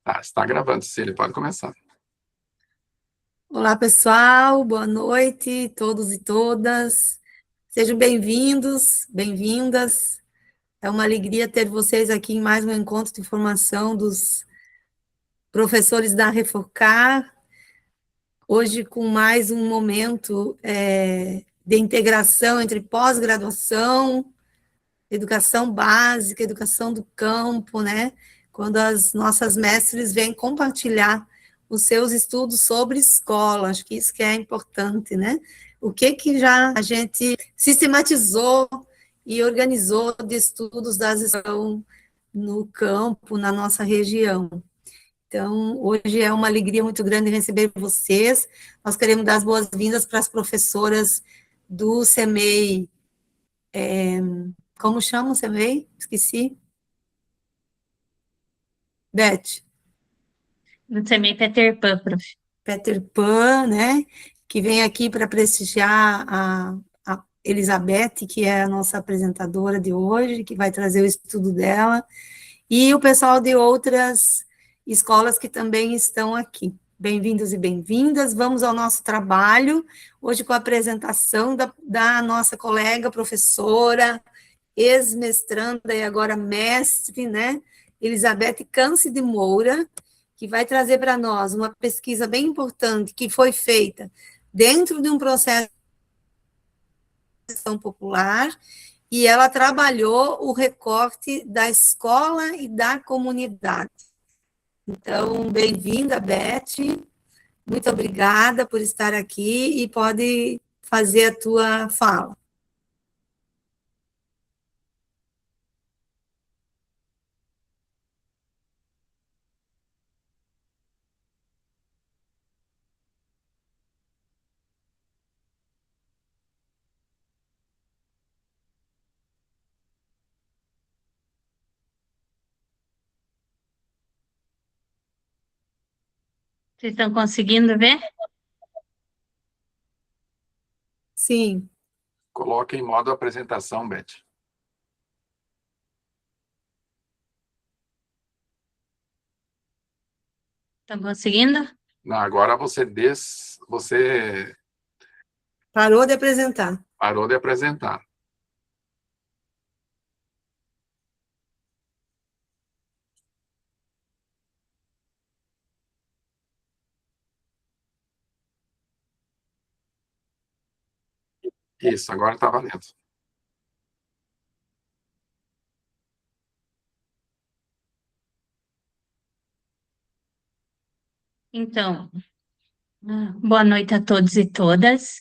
Ah, está gravando, Cecília, pode começar. Olá, pessoal, boa noite, todos e todas. Sejam bem-vindos, bem-vindas. É uma alegria ter vocês aqui em mais um encontro de formação dos professores da Refocar. Hoje, com mais um momento de integração entre pós-graduação, educação básica, educação do campo, né? Quando as nossas mestres vêm compartilhar os seus estudos sobre escola, acho que isso que é importante, né? O que já a gente sistematizou e organizou de estudos das escolas no campo, na nossa região. Então, hoje é uma alegria muito grande receber vocês. Nós queremos dar as boas-vindas para as professoras do CEMEI, como chama o CEMEI? Esqueci. Beth, No também Peter Pan, prof. Peter Pan, né? Que vem aqui para prestigiar a Elizabeth, que é a nossa apresentadora de hoje, que vai trazer o estudo dela, e o pessoal de outras escolas que também estão aqui. Bem-vindos e bem-vindas. Vamos ao nosso trabalho, hoje com a apresentação da nossa colega professora, ex-mestranda e agora mestre, né? Elizabeth Câncio de Moura, que vai trazer para nós uma pesquisa bem importante que foi feita dentro de um processo de ação popular, e ela trabalhou o recorte da escola e da comunidade. Então, bem-vinda, Beth, muito obrigada por estar aqui e pode fazer a tua fala. Vocês estão conseguindo ver? Sim. Coloque em modo apresentação, Beth. Estão conseguindo? Não, agora você Parou de apresentar. parou de apresentar. Isso, agora está valendo. Então, boa noite a todos e todas.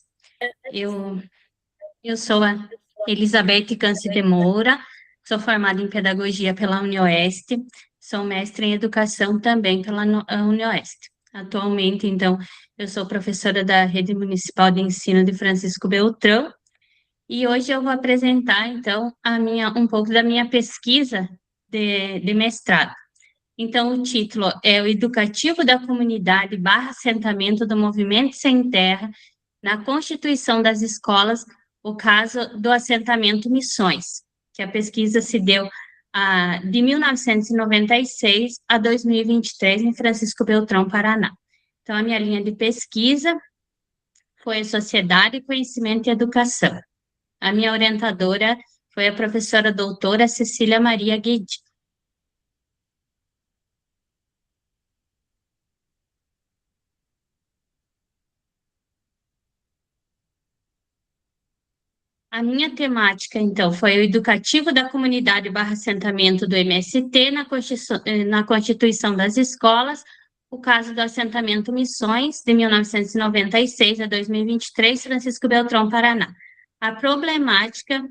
Eu sou a Elizabeth Câncio de Moura, sou formada em Pedagogia pela UniOeste, sou mestre em Educação também pela UniOeste. Atualmente, então, eu sou professora da Rede Municipal de Ensino de Francisco Beltrão, e hoje eu vou apresentar, então, um pouco da minha pesquisa de mestrado. Então, o título é o Educativo da Comunidade / Assentamento do Movimento Sem Terra na Constituição das Escolas, o caso do assentamento Missões, que a pesquisa se deu de 1996 a 2023 em Francisco Beltrão, Paraná. Então, a minha linha de pesquisa foi Sociedade, Conhecimento e Educação. A minha orientadora foi a professora doutora Cecília Maria Guedi. A minha temática, então, foi o Educativo da Comunidade / Assentamento do MST na Constituição das Escolas, o caso do assentamento Missões, de 1996 a 2023, Francisco Beltrão, Paraná. A problemática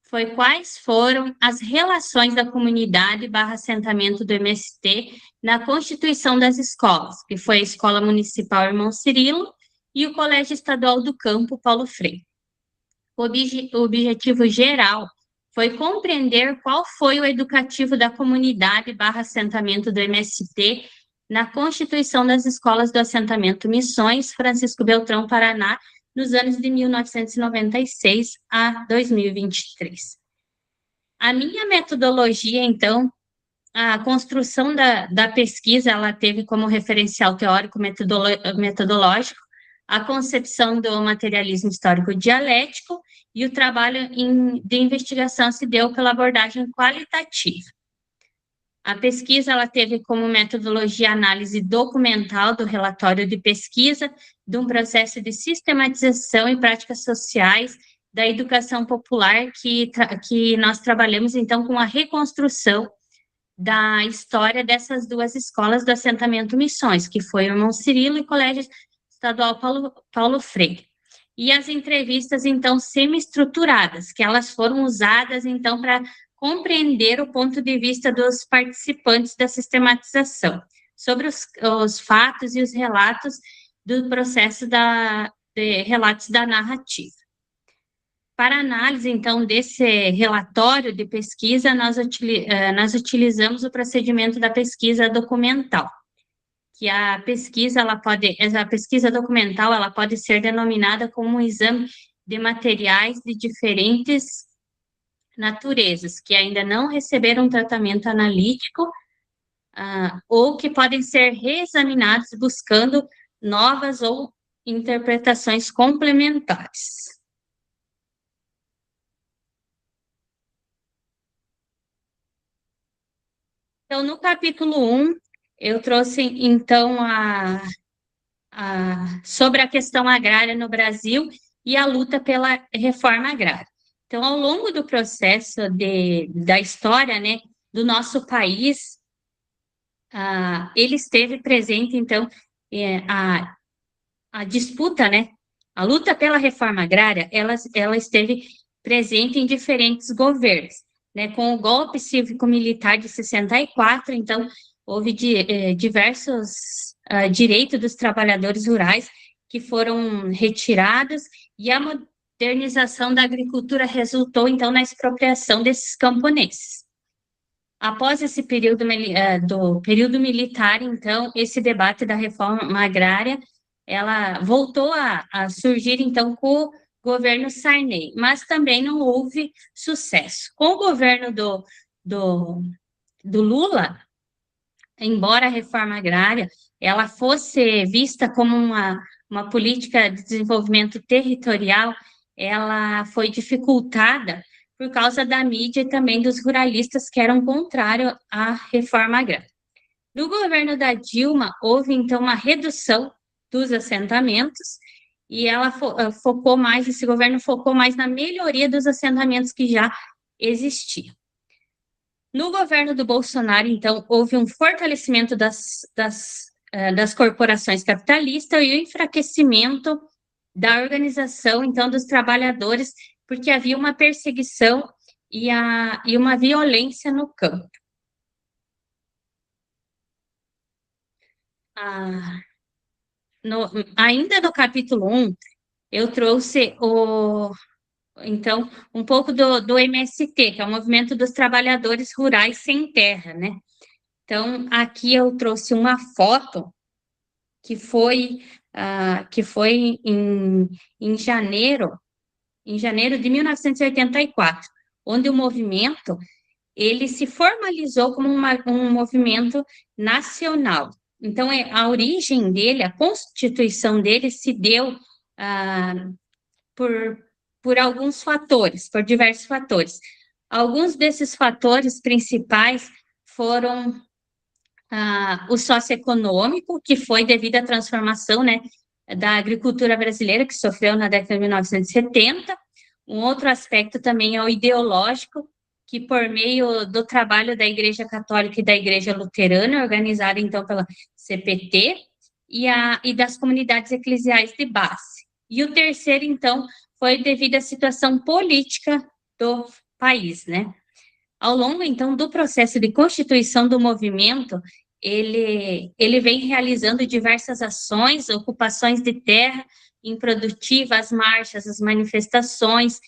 foi quais foram as relações da comunidade / assentamento do MST na Constituição das Escolas, que foi a Escola Municipal Irmão Cirilo e o Colégio Estadual do Campo, Paulo Freire. O objetivo geral foi compreender qual foi o educativo da comunidade / assentamento do MST na Constituição das Escolas do Assentamento Missões, Francisco Beltrão, Paraná, nos anos de 1996 a 2023. A minha metodologia, então, a construção da pesquisa, ela teve como referencial teórico metodológico a concepção do materialismo histórico dialético, e o trabalho de investigação se deu pela abordagem qualitativa. A pesquisa ela teve como metodologia a análise documental do relatório de pesquisa, de um processo de sistematização e práticas sociais da educação popular, que nós trabalhamos, então, com a reconstrução da história dessas duas escolas do assentamento Missões, que foi o Irmão Cirilo e Colégio Estadual Paulo Freire. E as entrevistas, então, semi-estruturadas, que elas foram usadas, então, para compreender o ponto de vista dos participantes da sistematização, sobre os fatos e os relatos do processo de relatos da narrativa. Para análise, então, desse relatório de pesquisa, nós utilizamos o procedimento da pesquisa documental, que a pesquisa documental, ela pode ser denominada como um exame de materiais de diferentes naturezas, que ainda não receberam tratamento analítico, ou que podem ser reexaminados buscando novas ou interpretações complementares. Então, no capítulo 1, eu trouxe, então, sobre a questão agrária no Brasil e a luta pela reforma agrária. Então, ao longo do processo da história, né, do nosso país, ele esteve presente, então, a disputa, né, a luta pela reforma agrária, ela esteve presente em diferentes governos, né, com o golpe cívico-militar de 64, então, houve diversos direitos dos trabalhadores rurais que foram retirados, e a modernização da agricultura resultou, então, na expropriação desses camponeses. Após esse período do período militar, então, esse debate da reforma agrária, ela voltou a surgir, então, com o governo Sarney, mas também não houve sucesso. Com o governo do Lula, embora a reforma agrária ela fosse vista como uma política de desenvolvimento territorial, ela foi dificultada por causa da mídia e também dos ruralistas que eram contrários à reforma agrária. No governo da Dilma, houve, então, uma redução dos assentamentos, e ela esse governo focou mais na melhoria dos assentamentos que já existiam. No governo do Bolsonaro, então, houve um fortalecimento das corporações capitalistas e o enfraquecimento da organização, então, dos trabalhadores, porque havia uma perseguição e uma violência no campo. Ainda no capítulo 1, eu trouxe então, um pouco do MST, que é o Movimento dos Trabalhadores Rurais Sem Terra, né? Então, aqui eu trouxe uma foto que foi em janeiro de 1984, onde o movimento ele se formalizou como um movimento nacional. Então, a origem dele, a constituição dele se deu por alguns fatores, por diversos fatores. Alguns desses fatores principais foram o socioeconômico, que foi devido à transformação, né, da agricultura brasileira, que sofreu na década de 1970. Um outro aspecto também é o ideológico, que por meio do trabalho da Igreja Católica e da Igreja Luterana, organizada, então, pela CPT, e das comunidades eclesiais de base. E o terceiro, então, foi devido à situação política do país, né? Ao longo, então, do processo de constituição do movimento, ele vem realizando diversas ações, ocupações de terra improdutiva, as marchas, as manifestações,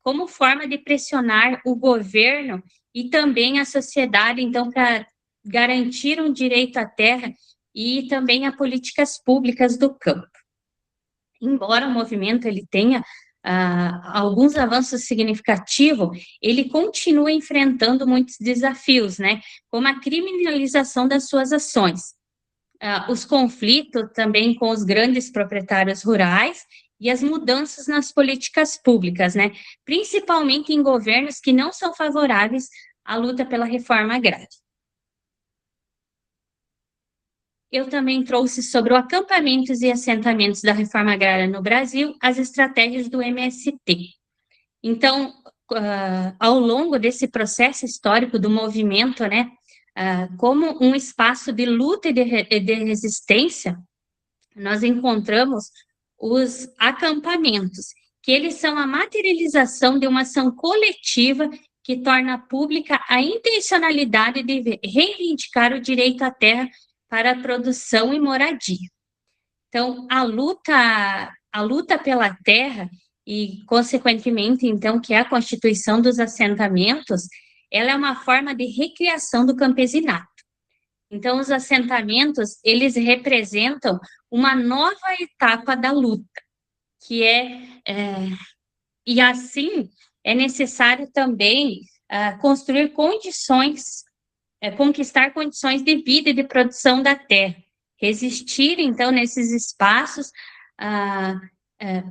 como forma de pressionar o governo e também a sociedade, então, para garantir um direito à terra e também a políticas públicas do campo. Embora o movimento ele tenha alguns avanços significativos, ele continua enfrentando muitos desafios, né? Como a criminalização das suas ações, os conflitos também com os grandes proprietários rurais e as mudanças nas políticas públicas, né? Principalmente em governos que não são favoráveis à luta pela reforma agrária. Eu também trouxe sobre o acampamentos e assentamentos da reforma agrária no Brasil, as estratégias do MST. Então, ao longo desse processo histórico do movimento, né, como um espaço de luta e de resistência, nós encontramos os acampamentos, que eles são a materialização de uma ação coletiva que torna pública a intencionalidade de reivindicar o direito à terra para a produção e moradia. Então, a luta pela terra e, consequentemente, então, que é a constituição dos assentamentos, ela é uma forma de recriação do campesinato. Então, os assentamentos, eles representam uma nova etapa da luta, que e assim, é necessário também construir condições, conquistar condições de vida e de produção da terra, resistir, então, nesses espaços,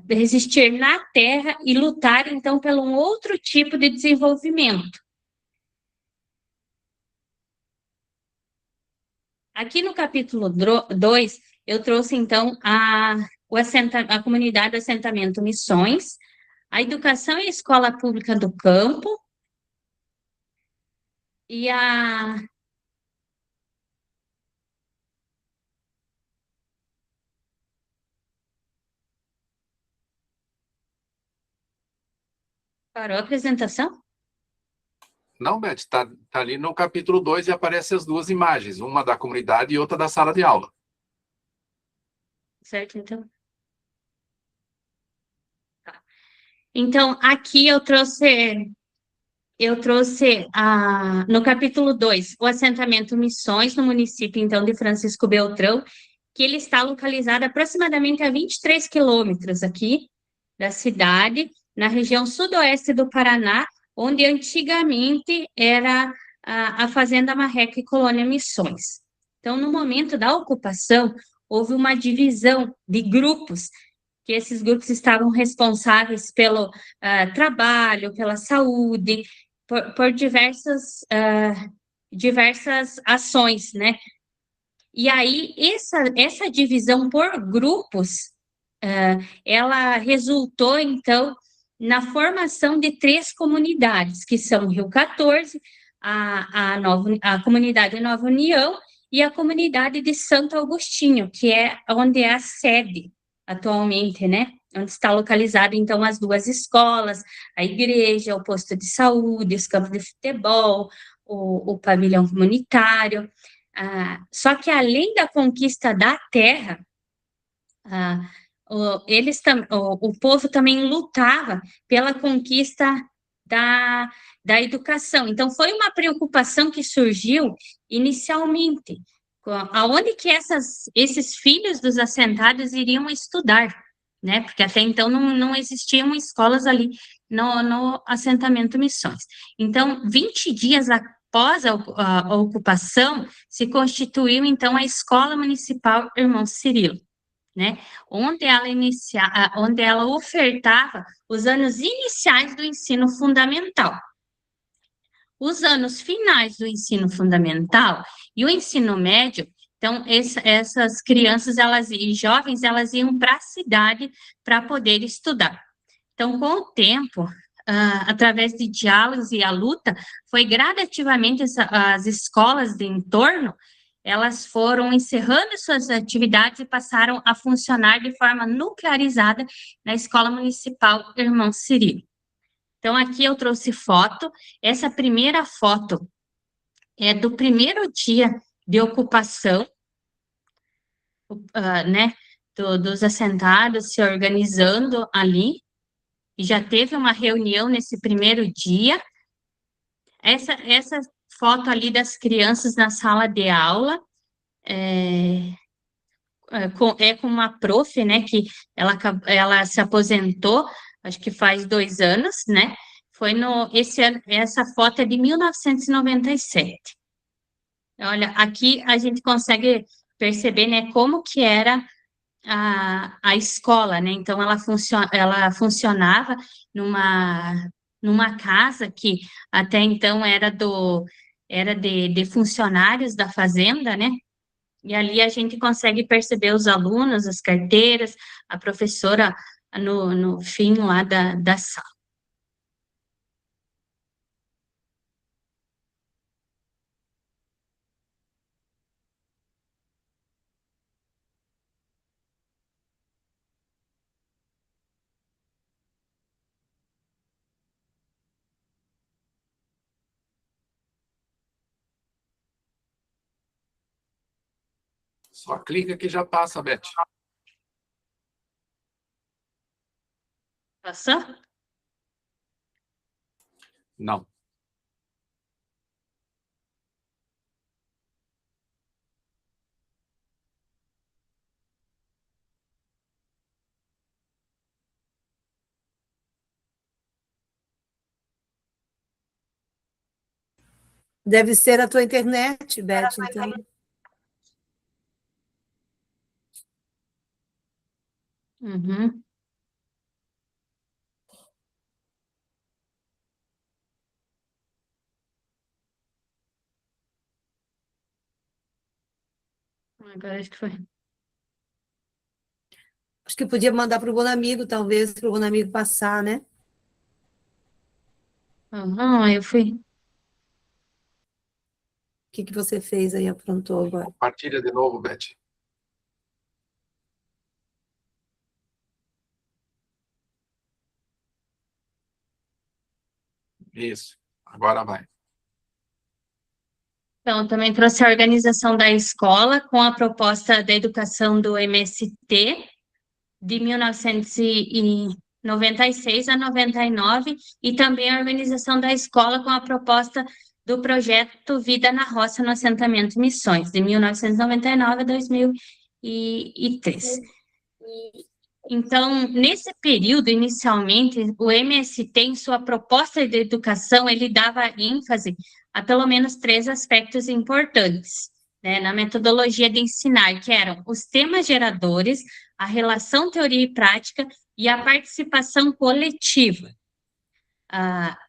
resistir na terra e lutar, então, pelo um outro tipo de desenvolvimento. Aqui no capítulo 2, eu trouxe, então, a comunidade do assentamento Missões, a educação e a escola pública do campo, e Parou a apresentação? Não, Beth, está ali no capítulo 2 e aparecem as duas imagens, uma da comunidade e outra da sala de aula. Certo, então. Tá. Então, aqui eu trouxe no capítulo 2, o assentamento Missões, no município, então, de Francisco Beltrão, que ele está localizado aproximadamente a 23 quilômetros aqui da cidade, na região sudoeste do Paraná, onde antigamente era a Fazenda Marreca e Colônia Missões. Então, no momento da ocupação, houve uma divisão de grupos, que esses grupos estavam responsáveis pelo trabalho, pela saúde, por diversas ações, né? E aí, essa divisão por grupos, ela resultou, então, na formação de 3 comunidades, que são Rio 14, a comunidade Nova União e a comunidade de Santo Agostinho, que é onde é a sede atualmente, né? Onde está localizado, então, as 2 escolas, a igreja, o posto de saúde, os campos de futebol, o pavilhão comunitário. Só que, além da conquista da terra, o povo também lutava pela conquista da educação. Então, foi uma preocupação que surgiu inicialmente, aonde que esses filhos dos assentados iriam estudar, né? Porque até então não existiam escolas ali no assentamento Missões. Então, 20 dias após a ocupação, se constituiu, então, a Escola Municipal Irmão Cirilo, né? Onde ela ofertava os anos iniciais do ensino fundamental. Os anos finais do ensino fundamental e o ensino médio, então, essas crianças e jovens, elas iam para a cidade para poder estudar. Então, com o tempo, através de diálogos e a luta, foi gradativamente as escolas de entorno, elas foram encerrando suas atividades e passaram a funcionar de forma nuclearizada na Escola Municipal Irmão Cirilo. Então, aqui eu trouxe foto. Essa primeira foto é do primeiro dia de ocupação, né, dos assentados se organizando ali, e já teve uma reunião nesse primeiro dia. Essa foto ali das crianças na sala de aula, com uma prof, né, que ela se aposentou acho que faz 2 anos, né? Foi esse ano, essa foto é de 1997. Olha, aqui a gente consegue perceber, né, como que era a escola, né? Então, ela funcionava numa casa que até então era de funcionários da fazenda, né? E ali a gente consegue perceber os alunos, as carteiras, a professora no fim lá da sala. Só clica que já passa, Beth. Passou? Não. Deve ser a tua internet, Beth, então. Uhum. Agora acho que foi. Acho que podia mandar para o Bonamigo, talvez, para o Bonamigo passar, né? Uhum, eu fui. O que você fez aí, aprontou agora? Compartilha de novo, Beth. Isso. Agora vai. Então, também trouxe a organização da escola com a proposta da educação do MST, de 1996 a 99, e também a organização da escola com a proposta do projeto Vida na Roça no Assentamento Missões, de 1999 a 2003. Então, nesse período, inicialmente, o MST, em sua proposta de educação, ele dava ênfase a pelo menos 3 aspectos importantes, né, na metodologia de ensinar, que eram os temas geradores, a relação teoria e prática e a participação coletiva.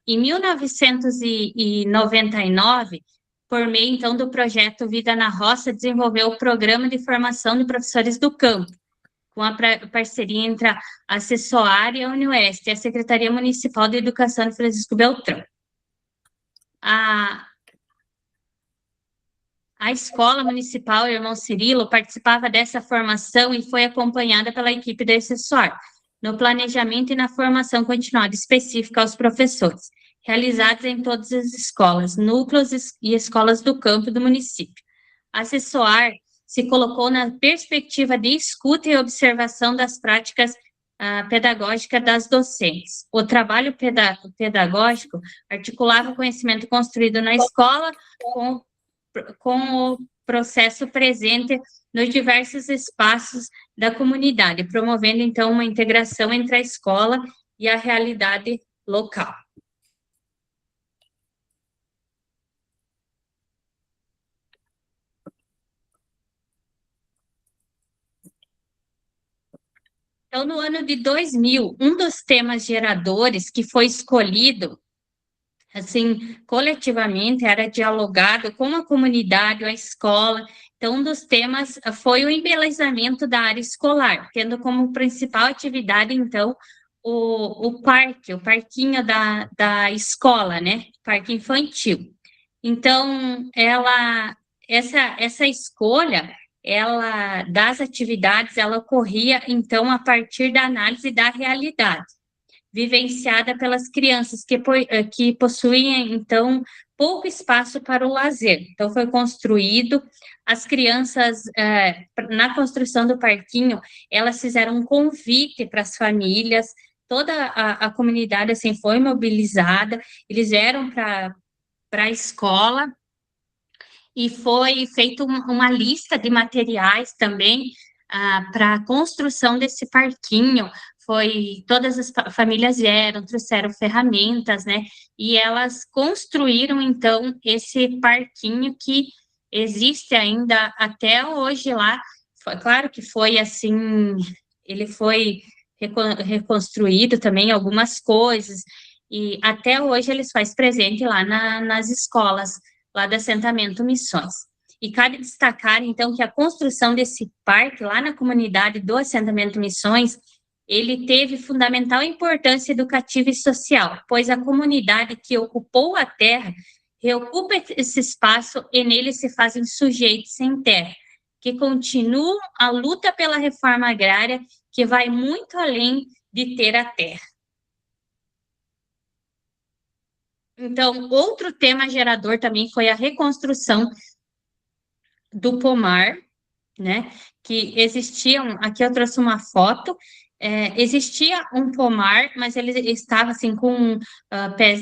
Em 1999, por meio, então, do projeto Vida na Roça, desenvolveu o Programa de Formação de Professores do Campo, com a parceria entre a Acessoar e a Unioeste, e a Secretaria Municipal de Educação de Francisco Beltrão. A Escola Municipal Irmão Cirilo participava dessa formação e foi acompanhada pela equipe da Acessoar, no planejamento e na formação continuada específica aos professores, realizados em todas as escolas, núcleos e escolas do campo do município. A Acessoar se colocou na perspectiva de escuta e observação das práticas pedagógicas das docentes. O trabalho pedagógico articulava o conhecimento construído na escola com o processo presente nos diversos espaços da comunidade, promovendo, então, uma integração entre a escola e a realidade local. Então, no ano de 2000, um dos temas geradores que foi escolhido, assim, coletivamente, era dialogado com a comunidade, a escola. Então, um dos temas foi o embelezamento da área escolar, tendo como principal atividade, então, o parquinho da escola, né? Parque infantil. Então, essa escolha, das atividades, ela ocorria, então, a partir da análise da realidade, vivenciada pelas crianças que possuem, então, pouco espaço para o lazer. Então, foi construído, as crianças, na construção do parquinho, elas fizeram um convite para as famílias, toda a comunidade, assim, foi mobilizada, eles vieram para a escola, e foi feita uma lista de materiais também, para a construção desse parquinho. Todas as famílias vieram, trouxeram ferramentas, né? E elas construíram, então, esse parquinho que existe ainda até hoje lá. Claro que foi assim, ele foi reconstruído também algumas coisas, e até hoje eles faz presente lá nas escolas, lá do assentamento Missões. E cabe destacar, então, que a construção desse parque lá na comunidade do assentamento Missões, ele teve fundamental importância educativa e social, pois a comunidade que ocupou a terra reocupa esse espaço e nele se fazem sujeitos sem terra, que continuam a luta pela reforma agrária, que vai muito além de ter a terra. Então, outro tema gerador também foi a reconstrução do pomar, né? Que existiam, aqui eu trouxe uma foto, existia um pomar, mas ele estava assim com pés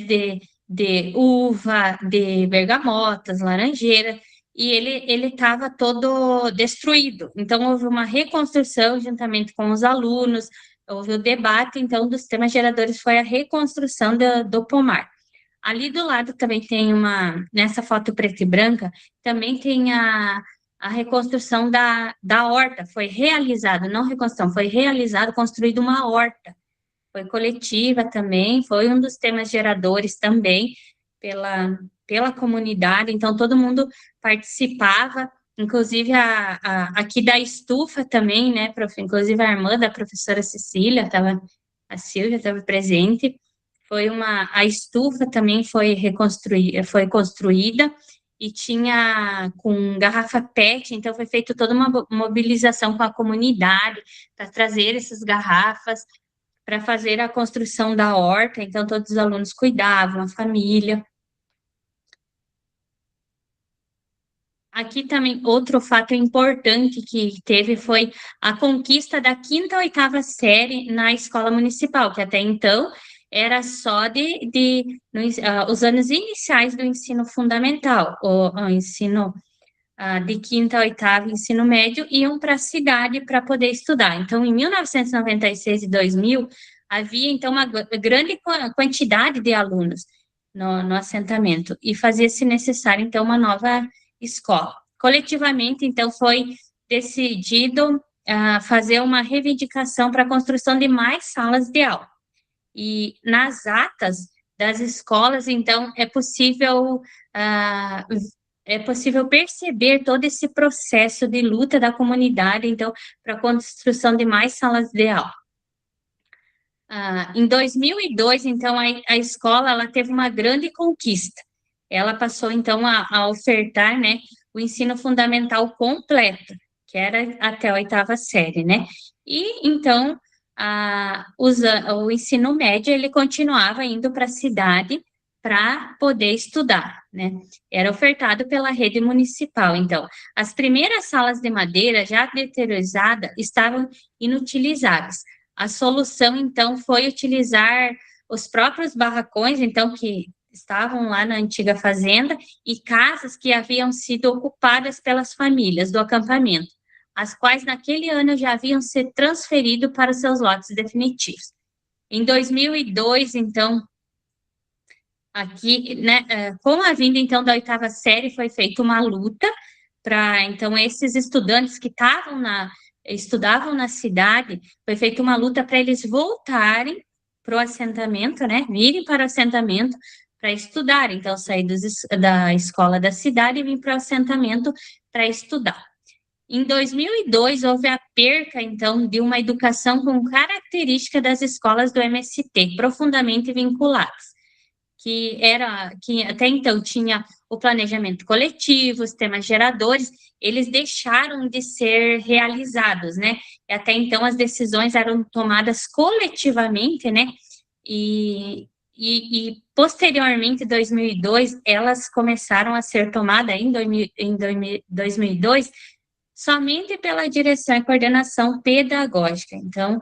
de uva, de bergamotas, laranjeira, e ele estava todo destruído. Então, houve uma reconstrução juntamente com os alunos, houve o debate, então, dos temas geradores foi a reconstrução do pomar. Ali do lado também tem nessa foto preta e branca, também tem a reconstrução da horta, foi realizada, não reconstrução, foi realizada, construída uma horta, foi coletiva também, foi um dos temas geradores também pela comunidade, então todo mundo participava, inclusive aqui da estufa também, né, inclusive a irmã da professora Cecília, a Silvia estava presente, a estufa também foi construída, e tinha com garrafa PET, então foi feita toda uma mobilização com a comunidade para trazer essas garrafas, para fazer a construção da horta, então todos os alunos cuidavam, a família. Aqui também, outro fato importante que teve foi a conquista da 5ª e 8ª série na escola municipal, que até então era só os anos iniciais do ensino fundamental, o ensino de 5ª a 8ª, ensino médio, iam para a cidade para poder estudar. Então, em 1996 e 2000, havia, então, uma grande quantidade de alunos no assentamento, e fazia-se necessário, então, uma nova escola. Coletivamente, então, foi decidido fazer uma reivindicação para a construção de mais salas de aula. E nas atas das escolas, então, é possível perceber todo esse processo de luta da comunidade, então, para a construção de mais salas de aula. Em 2002, então, a escola ela teve uma grande conquista. Ela passou, então, a ofertar, né, o ensino fundamental completo, que era até a 8ª série, né? E, então, o ensino médio, ele continuava indo para a cidade para poder estudar, né? Era ofertado pela rede municipal. Então, as primeiras salas de madeira, já deteriorizadas, estavam inutilizadas. A solução, então, foi utilizar os próprios barracões, então, que estavam lá na antiga fazenda, e casas que haviam sido ocupadas pelas famílias do acampamento, as quais naquele ano já haviam sido transferidos para os seus lotes definitivos. Em 2002, então, aqui, né, com a vinda, então, da 8ª série, foi feita uma luta para, então, esses estudantes que estudavam na cidade, foi feita uma luta para eles voltarem para o assentamento, né, virem para o assentamento para estudar, então, sair da escola da cidade e vir para o assentamento para estudar. Em 2002, houve a perca, então, de uma educação com característica das escolas do MST, profundamente vinculadas, que até então tinha o planejamento coletivo, os temas geradores, eles deixaram de ser realizados, né? E até então as decisões eram tomadas coletivamente, né? E posteriormente, em 2002, elas começaram a ser tomadas em 2002 somente pela direção e coordenação pedagógica. Então,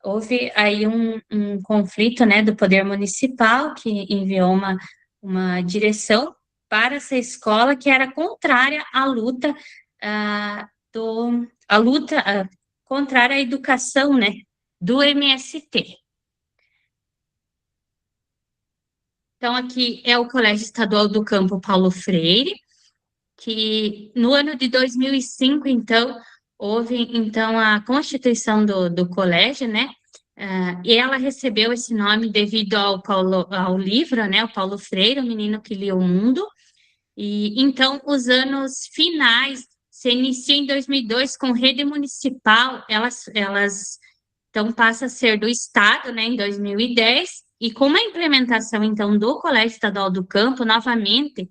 houve aí um conflito, né, do poder municipal, que enviou uma direção para essa escola que era contrária à luta encontrar a educação, né, do MST. Então, aqui é o Colégio Estadual do Campo Paulo Freire, que no ano de 2005, então, houve, então, a constituição do colégio, né, e ela recebeu esse nome devido ao livro, né, o Paulo Freire, o menino que lia o mundo, e então, os anos finais, se inicia em 2002 com rede municipal, elas então, passa a ser do Estado, né, em 2010, e com a implementação, então, do Colégio Estadual do Campo, novamente,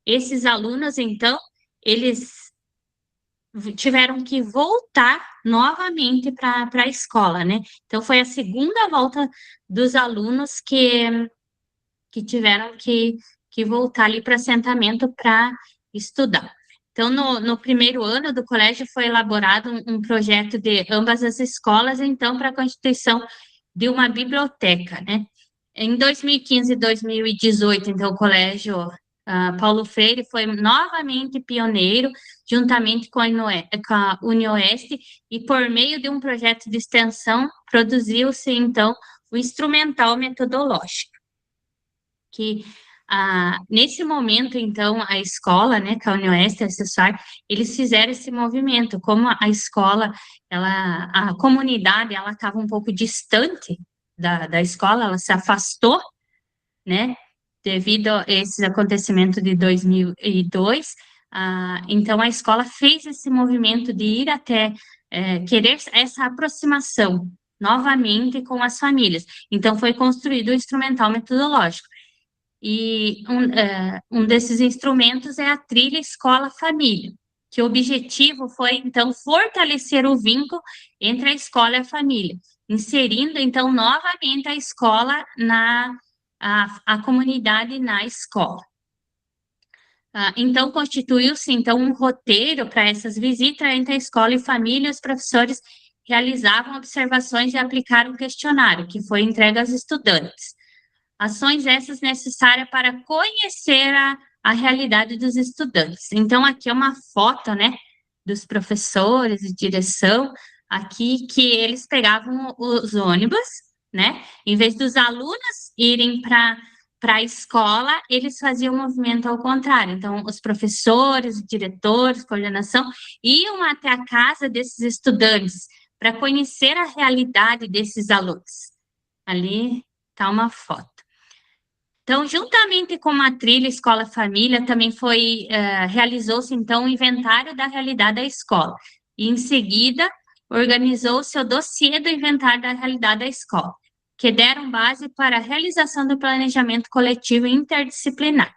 esses alunos, então, eles tiveram que voltar novamente para a escola, né? Então, foi a segunda volta dos alunos que tiveram que voltar ali para assentamento para estudar. Então, no primeiro ano do colégio foi elaborado um projeto de ambas as escolas, então, para a constituição de uma biblioteca, né? Em 2015 e 2018, então, o colégio Paulo Freire foi novamente pioneiro, juntamente com a UniOeste, e por meio de um projeto de extensão, produziu-se, então, o instrumental metodológico, que nesse momento, então, a escola, né, que a UniOeste, a Acessar, eles fizeram esse movimento, como a escola, a comunidade, ela estava um pouco distante da escola, ela se afastou, né, devido a esses acontecimentos de 2002, então a escola fez esse movimento de ir até querer essa aproximação novamente com as famílias. Então foi construído o instrumental metodológico. E um desses instrumentos é a trilha escola-família, que o objetivo foi, então, fortalecer o vínculo entre a escola e a família, inserindo, então, novamente a escola a comunidade na escola. Então, constituiu-se, então, um roteiro para essas visitas entre a escola e família, os professores realizavam observações e aplicaram um questionário, que foi entregue aos estudantes. Ações essas necessárias para conhecer a realidade dos estudantes. Então, aqui é uma foto, né, dos professores de direção, aqui que eles pegavam os ônibus, né, em vez dos alunos irem para a escola, eles faziam o movimento ao contrário. Então, os professores, os diretores, coordenação, iam até a casa desses estudantes para conhecer a realidade desses alunos. Ali está uma foto. Então, juntamente com a trilha Escola Família, também realizou-se, então, o inventário da realidade da escola. E, em seguida, organizou-se o dossiê do inventário da realidade da escola, que deram base para a realização do planejamento coletivo interdisciplinar.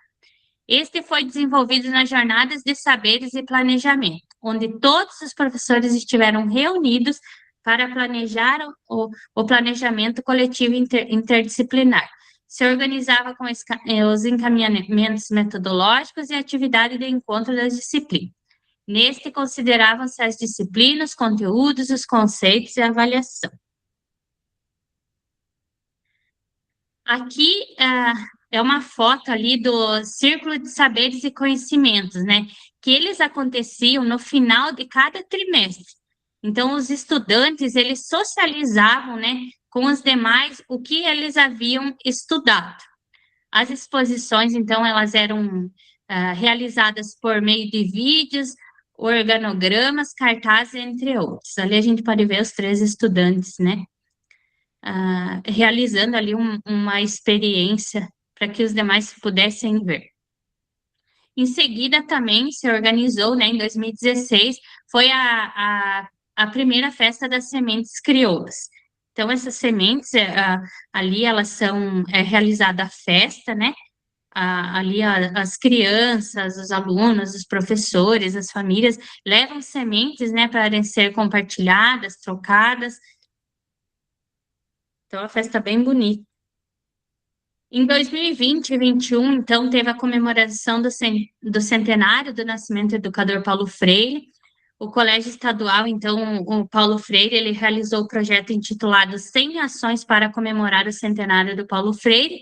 Este foi desenvolvido nas jornadas de saberes e planejamento, onde todos os professores estiveram reunidos para planejar o planejamento coletivo interdisciplinar. Se organizava com os encaminhamentos metodológicos e atividade de encontro das disciplinas. Neste, consideravam-se as disciplinas, conteúdos, os conceitos e a avaliação. Aqui é uma foto ali do Círculo de Saberes e Conhecimentos, né? Que eles aconteciam no final de cada trimestre. Então, os estudantes, eles socializavam, né, com os demais o que eles haviam estudado. As exposições, então, elas eram realizadas por meio de vídeos, organogramas, cartazes, entre outros. Ali a gente pode ver os 3 estudantes, né, realizando ali uma experiência para que os demais pudessem ver. Em seguida, também se organizou, né, em 2016, foi a primeira festa das sementes crioulas. Então, essas sementes, ali elas são realizada a festa, né? Ali as crianças, os alunos, os professores, as famílias levam sementes, né, para ser compartilhadas, trocadas. Então, é uma festa bem bonita. Em 2020 e 2021, então, teve a comemoração do centenário do nascimento do educador Paulo Freire. O Colégio Estadual, então, o Paulo Freire, ele realizou o projeto intitulado 100 ações para comemorar o centenário do Paulo Freire,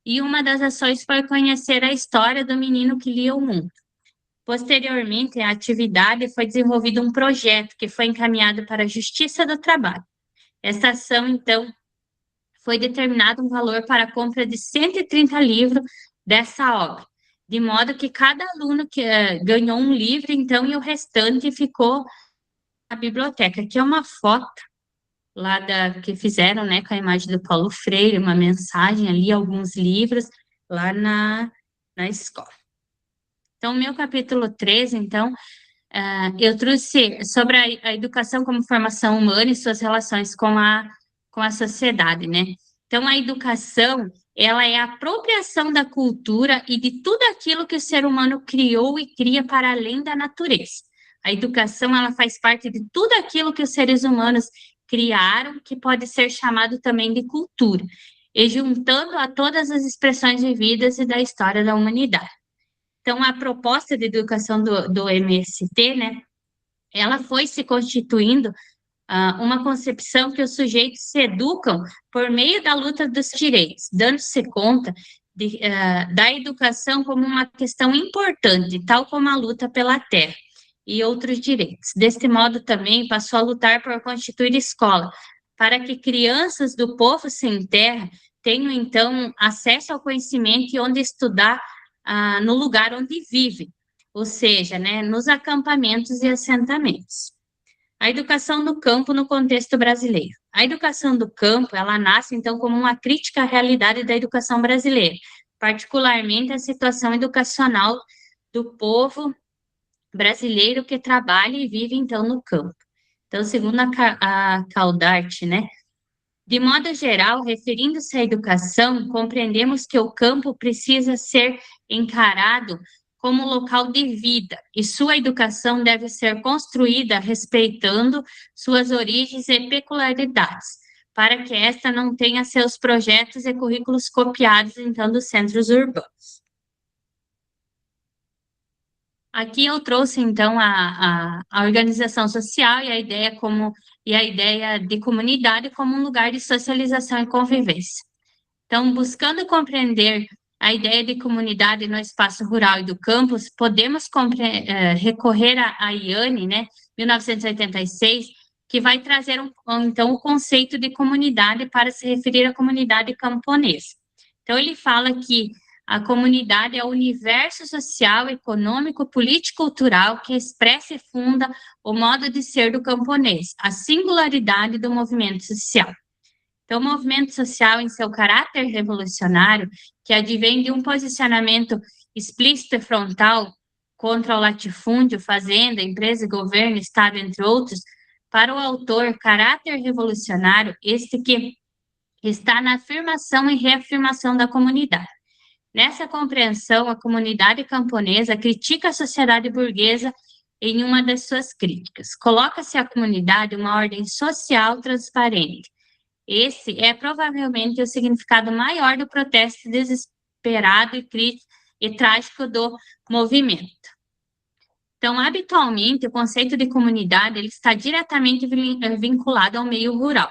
e uma das ações foi conhecer a história do menino que lia o mundo. Posteriormente, à atividade foi desenvolvido um projeto que foi encaminhado para a Justiça do Trabalho. Esta ação, então, foi determinado um valor para a compra de 130 livros dessa obra, de modo que cada aluno ganhou um livro, então, e o restante ficou na biblioteca. Aqui é uma foto lá que fizeram, né, com a imagem do Paulo Freire, uma mensagem ali, alguns livros lá na escola. Então, o meu capítulo 13, então, eu trouxe sobre a educação como formação humana e suas relações com a sociedade, né? Então, a educação, ela é a apropriação da cultura e de tudo aquilo que o ser humano criou e cria para além da natureza. A educação, ela faz parte de tudo aquilo que os seres humanos criaram, que pode ser chamado também de cultura, e juntando a todas as expressões vividas e da história da humanidade. Então, a proposta de educação do MST, né, ela foi se constituindo uma concepção que os sujeitos se educam por meio da luta dos direitos, dando-se conta da educação como uma questão importante, tal como a luta pela terra e outros direitos. Deste modo, também passou a lutar por constituir escola, para que crianças do povo sem terra tenham, então, acesso ao conhecimento e onde estudar no lugar onde vive, ou seja, né, nos acampamentos e assentamentos. A educação do campo no contexto brasileiro. A educação do campo, ela nasce, então, como uma crítica à realidade da educação brasileira, particularmente a situação educacional do povo brasileiro que trabalha e vive, então, no campo. Então, segundo a Caldart, né, de modo geral, referindo-se à educação, compreendemos que o campo precisa ser encarado como local de vida, e sua educação deve ser construída respeitando suas origens e peculiaridades, para que esta não tenha seus projetos e currículos copiados, então, dos centros urbanos. Aqui eu trouxe, então, a organização social e a ideia de comunidade como um lugar de socialização e convivência. Então, buscando compreender a ideia de comunidade no espaço rural e do campus, podemos recorrer a Iane, né, 1986, que vai trazer, então, o conceito de comunidade para se referir à comunidade camponesa. Então, ele fala que a comunidade é o universo social, econômico, político, cultural que expressa e funda o modo de ser do camponês, a singularidade do movimento social. Então, o movimento social, em seu caráter revolucionário, que advém de um posicionamento explícito e frontal contra o latifúndio, fazenda, empresa, governo, Estado, entre outros, para o autor, caráter revolucionário, este que está na afirmação e reafirmação da comunidade. Nessa compreensão, a comunidade camponesa critica a sociedade burguesa em uma das suas críticas. Coloca-se a comunidade uma ordem social transparente. Esse é provavelmente o significado maior do protesto desesperado e trágico do movimento. Então, habitualmente, o conceito de comunidade ele está diretamente vinculado ao meio rural,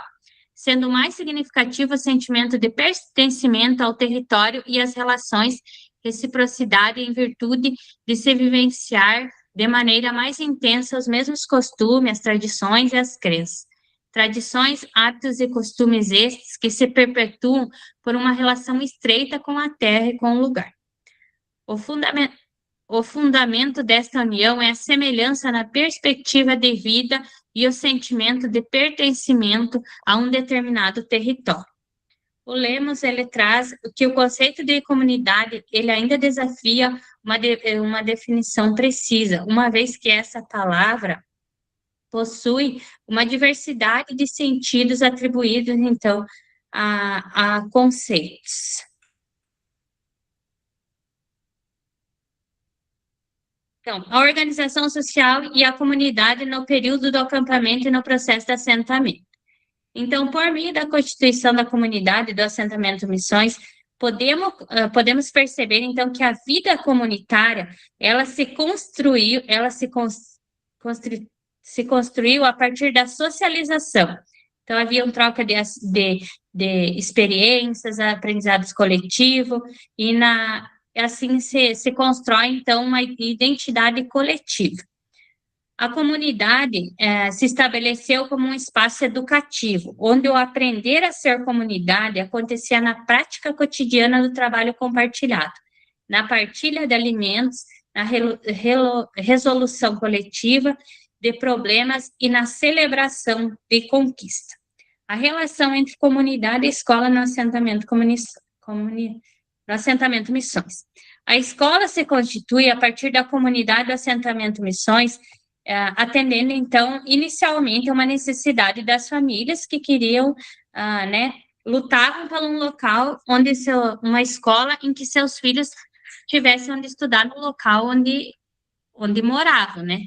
sendo mais significativo o sentimento de pertencimento ao território e as relações, reciprocidade em virtude de se vivenciar de maneira mais intensa os mesmos costumes, as tradições e as crenças. Tradições, hábitos e costumes estes que se perpetuam por uma relação estreita com a terra e com o lugar. O fundamento desta união é a semelhança na perspectiva de vida e o sentimento de pertencimento a um determinado território. O Lemos, ele traz que o conceito de comunidade, ele ainda desafia uma definição precisa, uma vez que essa palavra possui uma diversidade de sentidos atribuídos, então, a conceitos. Então, a organização social e a comunidade no período do acampamento e no processo de assentamento. Então, por meio da constituição da comunidade do assentamento Missões, podemos perceber, então, que a vida comunitária, ela se construiu a partir da socialização. Então, havia uma troca de experiências, aprendizados coletivos, e assim se constrói, então, uma identidade coletiva. A comunidade se estabeleceu como um espaço educativo, onde o aprender a ser comunidade acontecia na prática cotidiana do trabalho compartilhado, na partilha de alimentos, na resolução coletiva de problemas e na celebração de conquista. A relação entre comunidade e escola no assentamento Missões. A escola se constitui a partir da comunidade do assentamento Missões, atendendo, então, inicialmente uma necessidade das famílias que queriam, lutavam por um local onde uma escola em que seus filhos tivessem onde estudar no local onde moravam, né?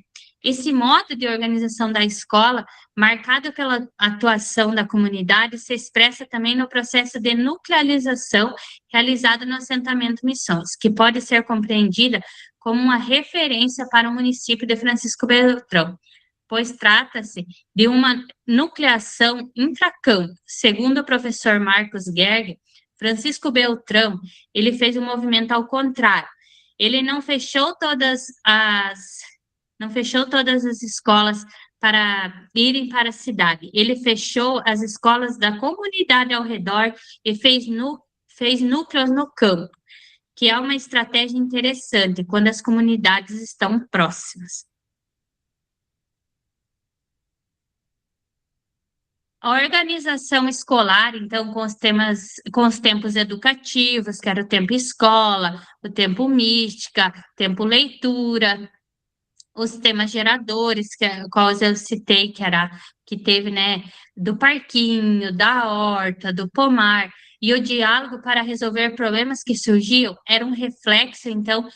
Esse modo de organização da escola, marcado pela atuação da comunidade, se expressa também no processo de nuclearização realizado no assentamento Missões, que pode ser compreendida como uma referência para o município de Francisco Beltrão, pois trata-se de uma nucleação intracampo. Segundo o professor Marcos Gerg, Francisco Beltrão, ele fez um movimento ao contrário. Ele não fechou todas as escolas para irem para a cidade. Ele fechou as escolas da comunidade ao redor e fez núcleos no campo, que é uma estratégia interessante quando as comunidades estão próximas. A organização escolar, então, com os tempos educativos, que era o tempo escola, o tempo mística, o tempo leitura, os temas geradores, quais eu citei, que teve, né, do parquinho, da horta, do pomar, e o diálogo para resolver problemas que surgiam era um reflexo, então,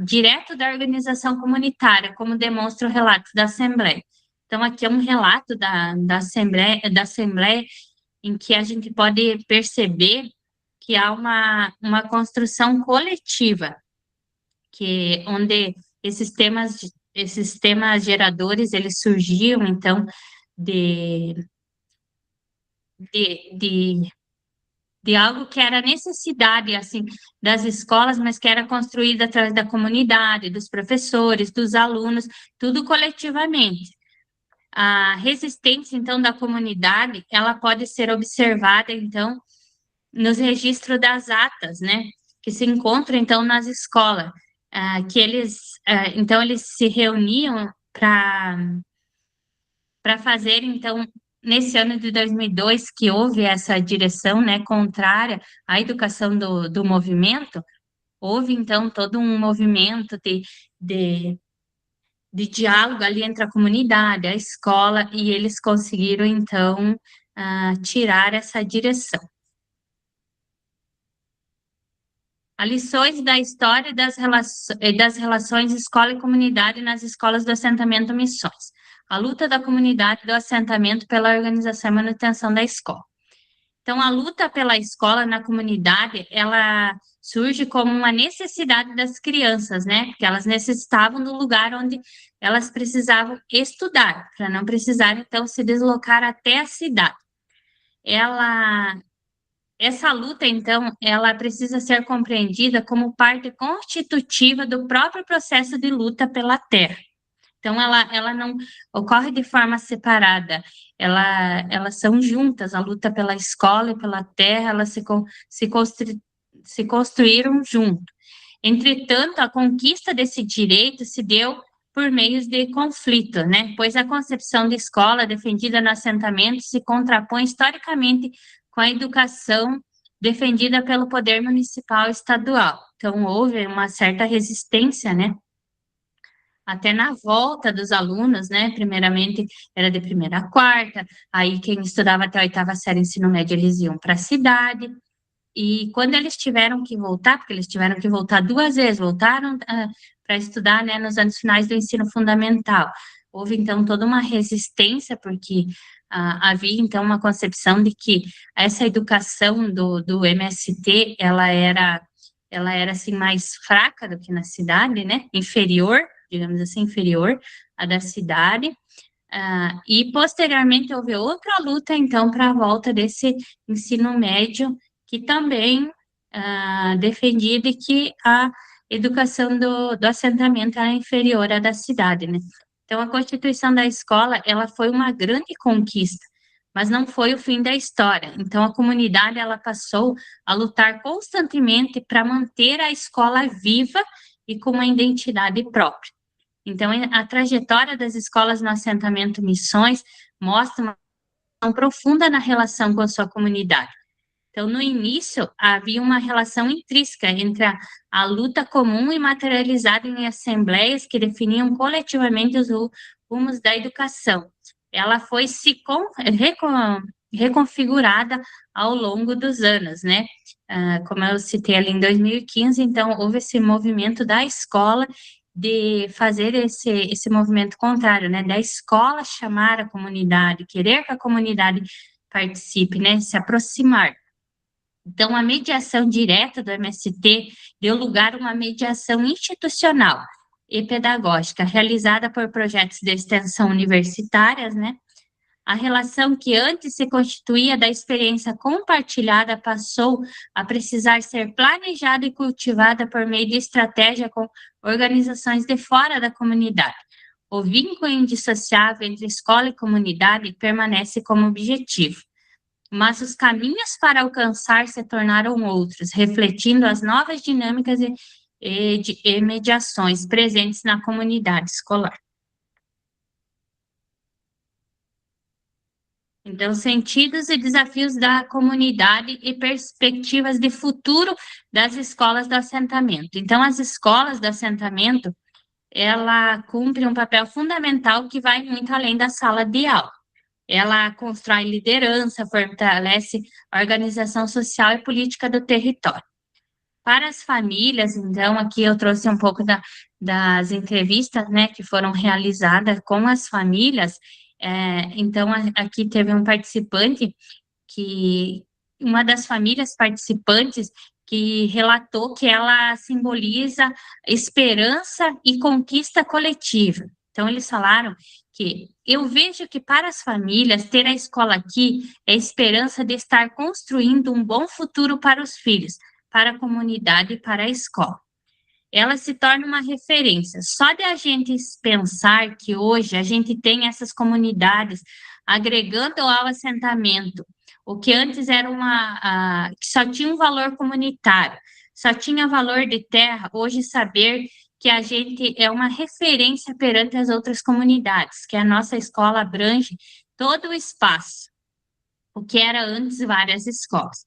direto da organização comunitária, como demonstra o relato da Assembleia. Então, aqui é um relato da Assembleia em que a gente pode perceber que há uma construção coletiva, onde esses temas geradores, eles surgiam, então, de algo que era necessidade, assim, das escolas, mas que era construído através da comunidade, dos professores, dos alunos, tudo coletivamente. A resistência, então, da comunidade, ela pode ser observada, então, nos registros das atas, né, que se encontram, então, nas escolas, então, eles se reuniam para fazer, então, nesse ano de 2002, que houve essa direção, né, contrária à educação do movimento, houve, então, todo um movimento de diálogo ali entre a comunidade, a escola, e eles conseguiram, então, tirar essa direção. As lições da história das relações escola e comunidade nas escolas do assentamento Missões. A luta da comunidade do assentamento pela organização e manutenção da escola. Então, a luta pela escola na comunidade, ela surge como uma necessidade das crianças, né? Porque elas necessitavam do lugar onde elas precisavam estudar, para não precisar, então, se deslocar até a cidade. Essa luta, então, ela precisa ser compreendida como parte constitutiva do próprio processo de luta pela terra. Então, ela não ocorre de forma separada, elas são juntas, a luta pela escola e pela terra, elas se construíram junto. Entretanto, a conquista desse direito se deu por meios de conflito, né? Pois a concepção de escola defendida no assentamento se contrapõe historicamente com a educação defendida pelo poder municipal e estadual. Então, houve uma certa resistência, né? Até na volta dos alunos, né? Primeiramente, era de primeira a quarta, aí quem estudava até a oitava série ensino médio, eles iam para a cidade, e quando eles tiveram que voltar, porque eles tiveram que voltar 2 vezes, voltaram para estudar, né, nos anos finais do ensino fundamental, houve, então, toda uma resistência, porque havia, então, uma concepção de que essa educação do MST, ela era, assim, mais fraca do que na cidade, né, inferior, digamos assim, inferior à da cidade, e posteriormente houve outra luta, então, para a volta desse ensino médio, que também defendia de que a educação do assentamento era inferior à da cidade, né? Então, a constituição da escola, ela foi uma grande conquista, mas não foi o fim da história. Então, a comunidade, ela passou a lutar constantemente para manter a escola viva e com uma identidade própria. Então, a trajetória das escolas no assentamento Missões mostra uma relação profunda na relação com a sua comunidade. Então, no início, havia uma relação intrínseca entre a luta comum e materializada em assembleias que definiam coletivamente os rumos da educação. Ela foi reconfigurada ao longo dos anos, né? Como eu citei ali em 2015, então, houve esse movimento da escola de fazer esse movimento contrário, né? Da escola chamar a comunidade, querer que a comunidade participe, né? Se aproximar. Então, a mediação direta do MST deu lugar a uma mediação institucional e pedagógica, realizada por projetos de extensão universitárias, né? A relação que antes se constituía da experiência compartilhada passou a precisar ser planejada e cultivada por meio de estratégia com organizações de fora da comunidade. O vínculo indissociável entre escola e comunidade permanece como objetivo, mas os caminhos para alcançar se tornaram outros, refletindo as novas dinâmicas e mediações presentes na comunidade escolar. Então, sentidos e desafios da comunidade e perspectivas de futuro das escolas do assentamento. Então, as escolas do assentamento, ela cumpre um papel fundamental que vai muito além da sala de aula. Ela constrói liderança, fortalece a organização social e política do território. Para as famílias, então, aqui eu trouxe um pouco das entrevistas, né, que foram realizadas com as famílias. Então, aqui teve um participante uma das famílias participantes que relatou que ela simboliza esperança e conquista coletiva. Então, eles falaram que eu vejo que para as famílias ter a escola aqui é a esperança de estar construindo um bom futuro para os filhos, para a comunidade e para a escola. Ela se torna uma referência. Só de a gente pensar que hoje a gente tem essas comunidades agregando ao assentamento, o que antes era que só tinha um valor comunitário, só tinha valor de terra, hoje saber que a gente é uma referência perante as outras comunidades, que a nossa escola abrange todo o espaço, o que era antes várias escolas.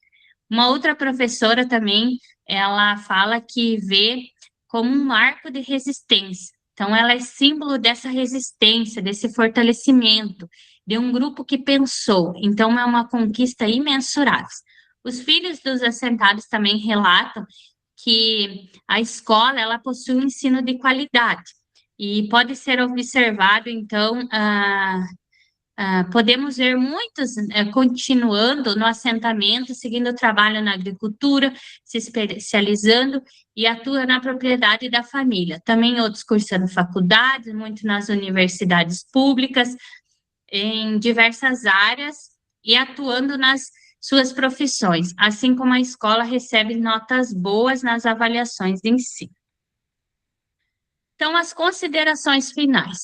Uma outra professora também, ela fala que vê como um marco de resistência. Então, ela é símbolo dessa resistência, desse fortalecimento, de um grupo que pensou. Então, é uma conquista imensurável. Os filhos dos assentados também relatam que a escola, ela possui um ensino de qualidade e pode ser observado, então, podemos ver muitos continuando no assentamento, seguindo o trabalho na agricultura, se especializando e atuando na propriedade da família. Também outros cursando faculdades, muito nas universidades públicas, em diversas áreas e atuando nas suas profissões, assim como a escola recebe notas boas nas avaliações de ensino. Então, as considerações finais.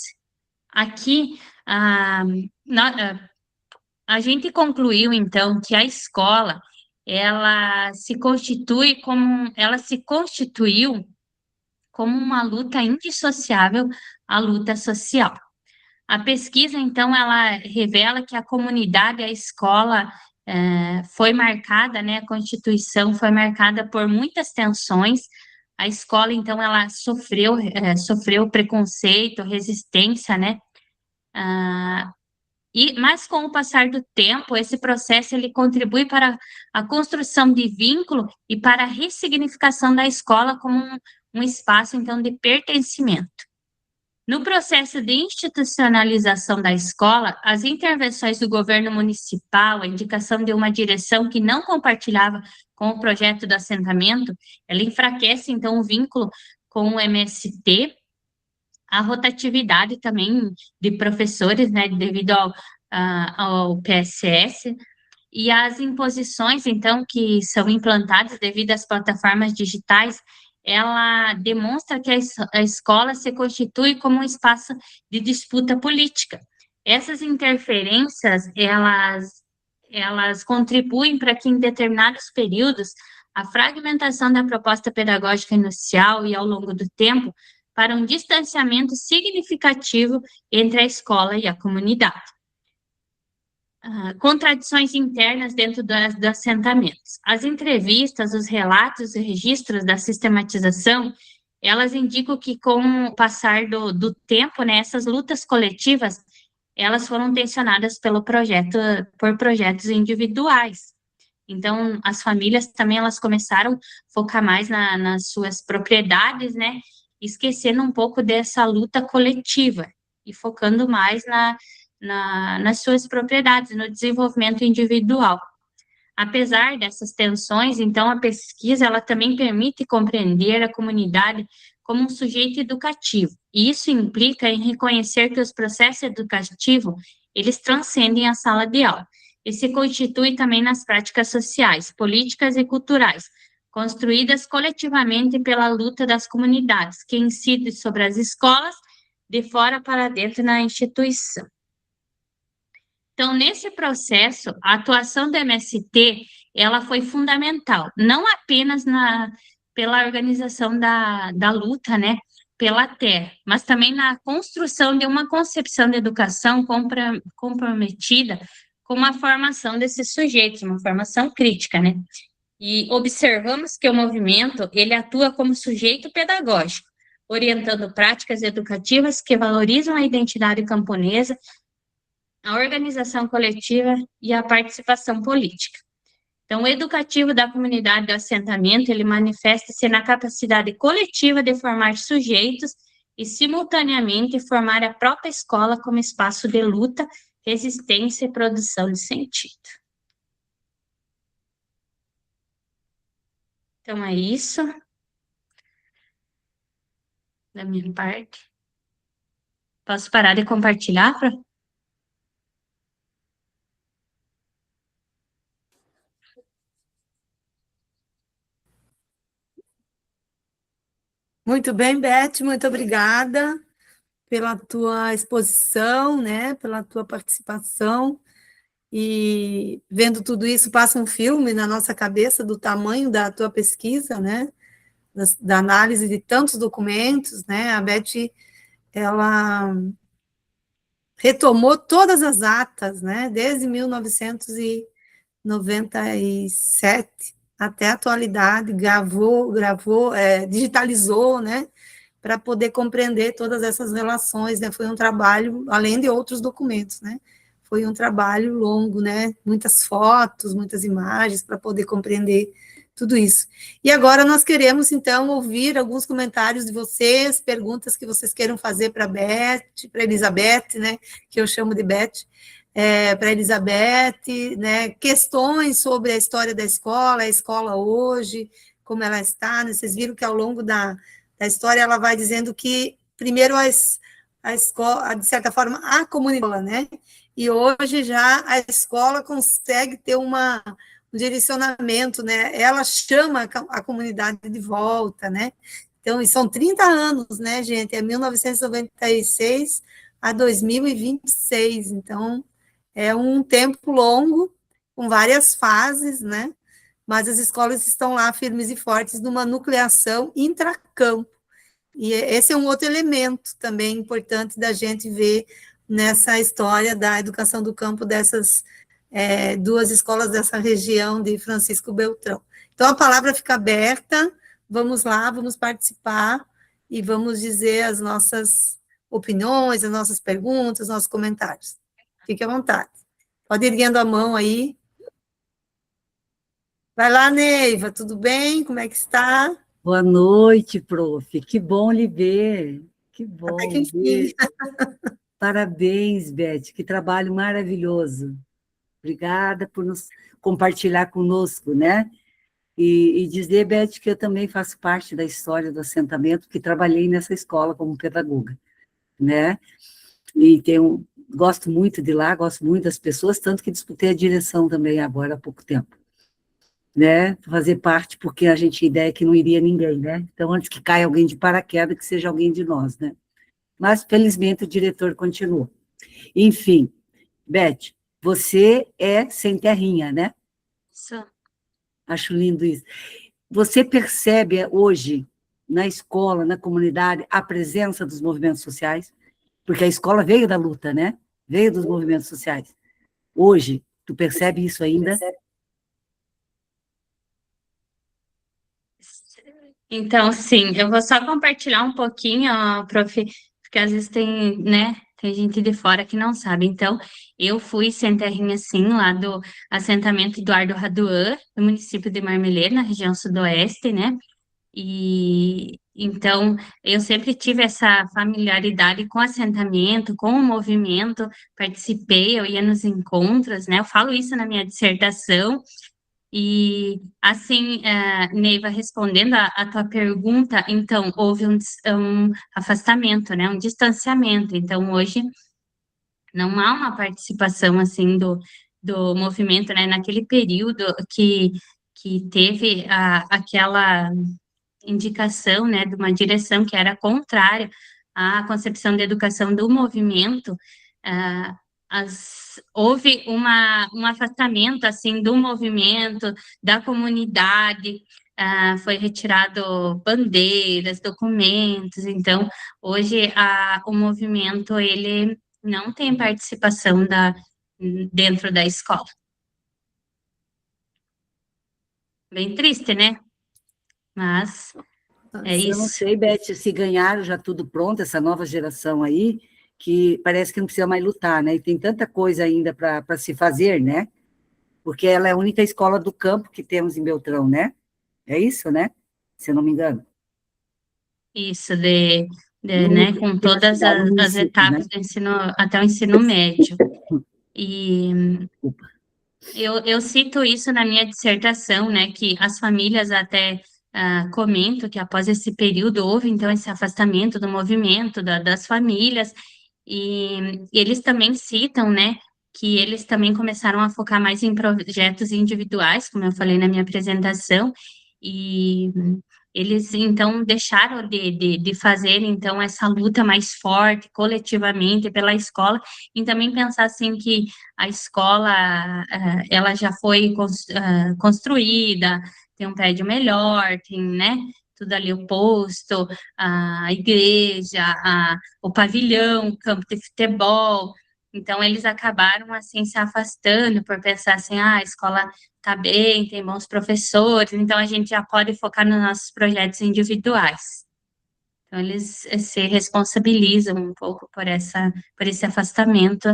Aqui, a gente concluiu, então, que a escola, ela se constituiu como uma luta indissociável à luta social. A pesquisa, então, ela revela que a comunidade, a escola, foi marcada, né, a Constituição foi marcada por muitas tensões. A escola, então, ela sofreu preconceito, resistência, né, mas com o passar do tempo, esse processo ele contribui para a construção de vínculo e para a ressignificação da escola como um espaço, então, de pertencimento. No processo de institucionalização da escola, as intervenções do governo municipal, a indicação de uma direção que não compartilhava com o projeto do assentamento, ela enfraquece, então, o vínculo com o MST, a rotatividade também de professores, né, devido ao PSS, E as imposições, então, que são implantadas devido às plataformas digitais, ela demonstra que a escola se constitui como um espaço de disputa política. Essas interferências, elas contribuem para que, em determinados períodos, a fragmentação da proposta pedagógica inicial e ao longo do tempo, para um distanciamento significativo entre a escola e a comunidade. Contradições internas dentro dos assentamentos. As entrevistas, os relatos e registros da sistematização, elas indicam que, com o passar do tempo, né, essas lutas coletivas, elas foram tensionadas por projetos individuais. Então, as famílias também, elas começaram a focar mais nas suas propriedades, né, esquecendo um pouco dessa luta coletiva e focando mais nas suas propriedades, no desenvolvimento individual. Apesar dessas tensões, então, a pesquisa, ela também permite compreender a comunidade como um sujeito educativo, e isso implica em reconhecer que os processos educativos, eles transcendem a sala de aula, e se constitui também nas práticas sociais, políticas e culturais, construídas coletivamente pela luta das comunidades, que incide sobre as escolas, de fora para dentro na instituição. Então, nesse processo, a atuação do MST, ela foi fundamental, não apenas pela organização da luta, né, pela terra, mas também na construção de uma concepção de educação comprometida com a formação desses sujeitos, uma formação crítica, né? E observamos que o movimento, ele atua como sujeito pedagógico, orientando práticas educativas que valorizam a identidade camponesa, a organização coletiva e a participação política. Então, o educativo da comunidade do assentamento, ele manifesta-se na capacidade coletiva de formar sujeitos e, simultaneamente, formar a própria escola como espaço de luta, resistência e produção de sentido. Então, é isso da minha parte. Posso parar de compartilhar, Fran? Muito bem, Beth, muito obrigada pela tua exposição, né, pela tua participação, e vendo tudo isso, passa um filme na nossa cabeça do tamanho da tua pesquisa, né, da análise de tantos documentos, né, a Beth, ela retomou todas as atas, né, desde 1997 até a atualidade, gravou, digitalizou, né, para poder compreender todas essas relações, né, foi um trabalho, além de outros documentos, né, foi um trabalho longo, né, muitas fotos, muitas imagens, para poder compreender tudo isso. E agora nós queremos, então, ouvir alguns comentários de vocês, perguntas que vocês queiram fazer para a Beth, para a Elizabeth, né, que eu chamo de Beth, para a Elizabeth, né, questões sobre a história da escola, a escola hoje, como ela está, né, vocês viram que ao longo da história ela vai dizendo que, primeiro, a escola, de certa forma, a comunidade, né, e hoje já a escola consegue ter um direcionamento, né, ela chama a comunidade de volta, né, então, e são 30 anos, né, gente, é 1996 a 2026, então, é um tempo longo, com várias fases, né, mas as escolas estão lá firmes e fortes numa nucleação intracampo, e esse é um outro elemento também importante da gente ver nessa história da educação do campo dessas duas escolas dessa região de Francisco Beltrão. Então, a palavra fica aberta, vamos lá, vamos participar e vamos dizer as nossas opiniões, as nossas perguntas, nossos comentários. Fique à vontade. Pode ir erguendo a mão aí. Vai lá, Neiva, tudo bem? Como é que está? Boa noite, prof. Que bom lhe ver. Que bom. Até que enfim. Parabéns, Beth. Que trabalho maravilhoso. Obrigada por nos compartilhar conosco, né? E dizer, Beth, que eu também faço parte da história do assentamento, que trabalhei nessa escola como pedagoga, né? E tenho gosto muito de lá, gosto muito das pessoas, tanto que disputei a direção também agora há pouco tempo, né? Fazer parte, porque a gente tinha ideia que não iria ninguém, né? Então, antes que caia alguém de paraquedas, que seja alguém de nós, né? Mas, felizmente, o diretor continuou. Enfim, Beth, você é sem terrinha, né? Isso. Acho lindo isso. Você percebe hoje, na escola, na comunidade, a presença dos movimentos sociais? Porque a escola veio da luta, né? Veio dos movimentos sociais. Hoje, tu percebe isso ainda? Então, sim, eu vou só compartilhar um pouquinho, ó, prof, porque às vezes tem, né, tem gente de fora que não sabe. Então, eu fui sem terrinha, sim, lá do assentamento Eduardo Raduan, no município de Marmeleiro, na região sudoeste, né? E então eu sempre tive essa familiaridade com o assentamento, com o movimento, participei, eu ia nos encontros, né? Eu falo isso na minha dissertação. E assim, Neiva, respondendo a tua pergunta, então houve um afastamento, né? Um distanciamento. Então hoje não há uma participação assim do movimento, né? Naquele período que teve aquela indicação, né, de uma direção que era contrária à concepção de educação do movimento, ah, houve um afastamento, assim, do movimento, da comunidade, foi retirado bandeiras, documentos, então, hoje o movimento, ele não tem participação dentro da escola. Bem triste, né? Mas é Eu não isso. sei, Beth, se ganharam já tudo pronto, essa nova geração aí, que parece que não precisa mais lutar, né? E tem tanta coisa ainda para se fazer, né? Porque ela é a única escola do campo que temos em Beltrão, né? É isso, né? Se eu não me engano. Isso, No, né, com aqui na todas cidade, no as município, né? etapas do ensino, até o ensino médio. E Desculpa. eu cito isso na minha dissertação, né, que as famílias até comentam que após esse período houve, então, esse afastamento do movimento, das famílias, e eles também citam, né, que eles também começaram a focar mais em projetos individuais, como eu falei na minha apresentação, e eles, então, deixaram de fazer, então, essa luta mais forte, coletivamente, pela escola, e também pensar, assim, que a escola, ela já foi construída, tem um prédio melhor, tem, né, tudo ali, o posto, a igreja, o pavilhão, o campo de futebol, então eles acabaram, assim, se afastando por pensar assim, a escola está bem, tem bons professores, então a gente já pode focar nos nossos projetos individuais. Então, eles se responsabilizam um pouco por esse afastamento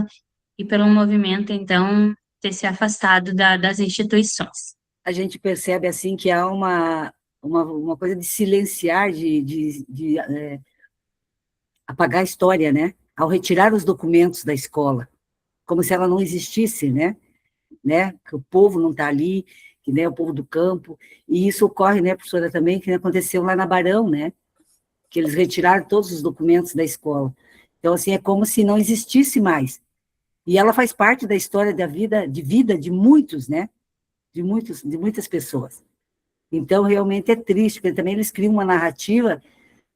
e pelo movimento, então, ter se afastado das instituições. A gente percebe, assim, que há uma coisa de silenciar, de apagar a história, né? Ao retirar os documentos da escola, como se ela não existisse, né? Que o povo não está ali, que né, o povo do campo, e isso ocorre, né, professora, também, que aconteceu lá na Barão, né? Que eles retiraram todos os documentos da escola. Então, assim, é como se não existisse mais. E ela faz parte da história da vida de muitos, né? De muitas pessoas. Então, realmente é triste, porque também eles criam uma narrativa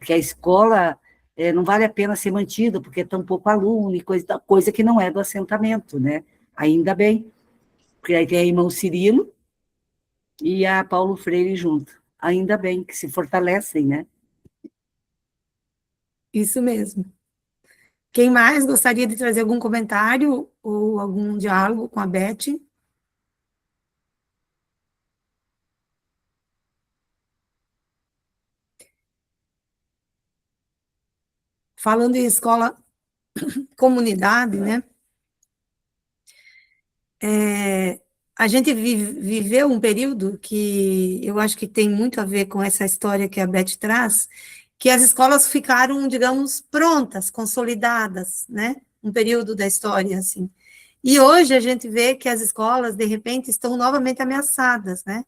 que a escola não vale a pena ser mantida, porque é tão pouco aluno e coisa que não é do assentamento, né? Ainda bem, porque aí tem a irmão Cirilo e a Paulo Freire junto. Ainda bem que se fortalecem, né? Isso mesmo. Quem mais gostaria de trazer algum comentário ou algum diálogo com a Beth? Falando em escola, comunidade, né? A gente viveu um período que eu acho que tem muito a ver com essa história que a Beth traz, que as escolas ficaram, digamos, prontas, consolidadas, né? Um período da história, assim. E hoje a gente vê que as escolas, de repente, estão novamente ameaçadas, né?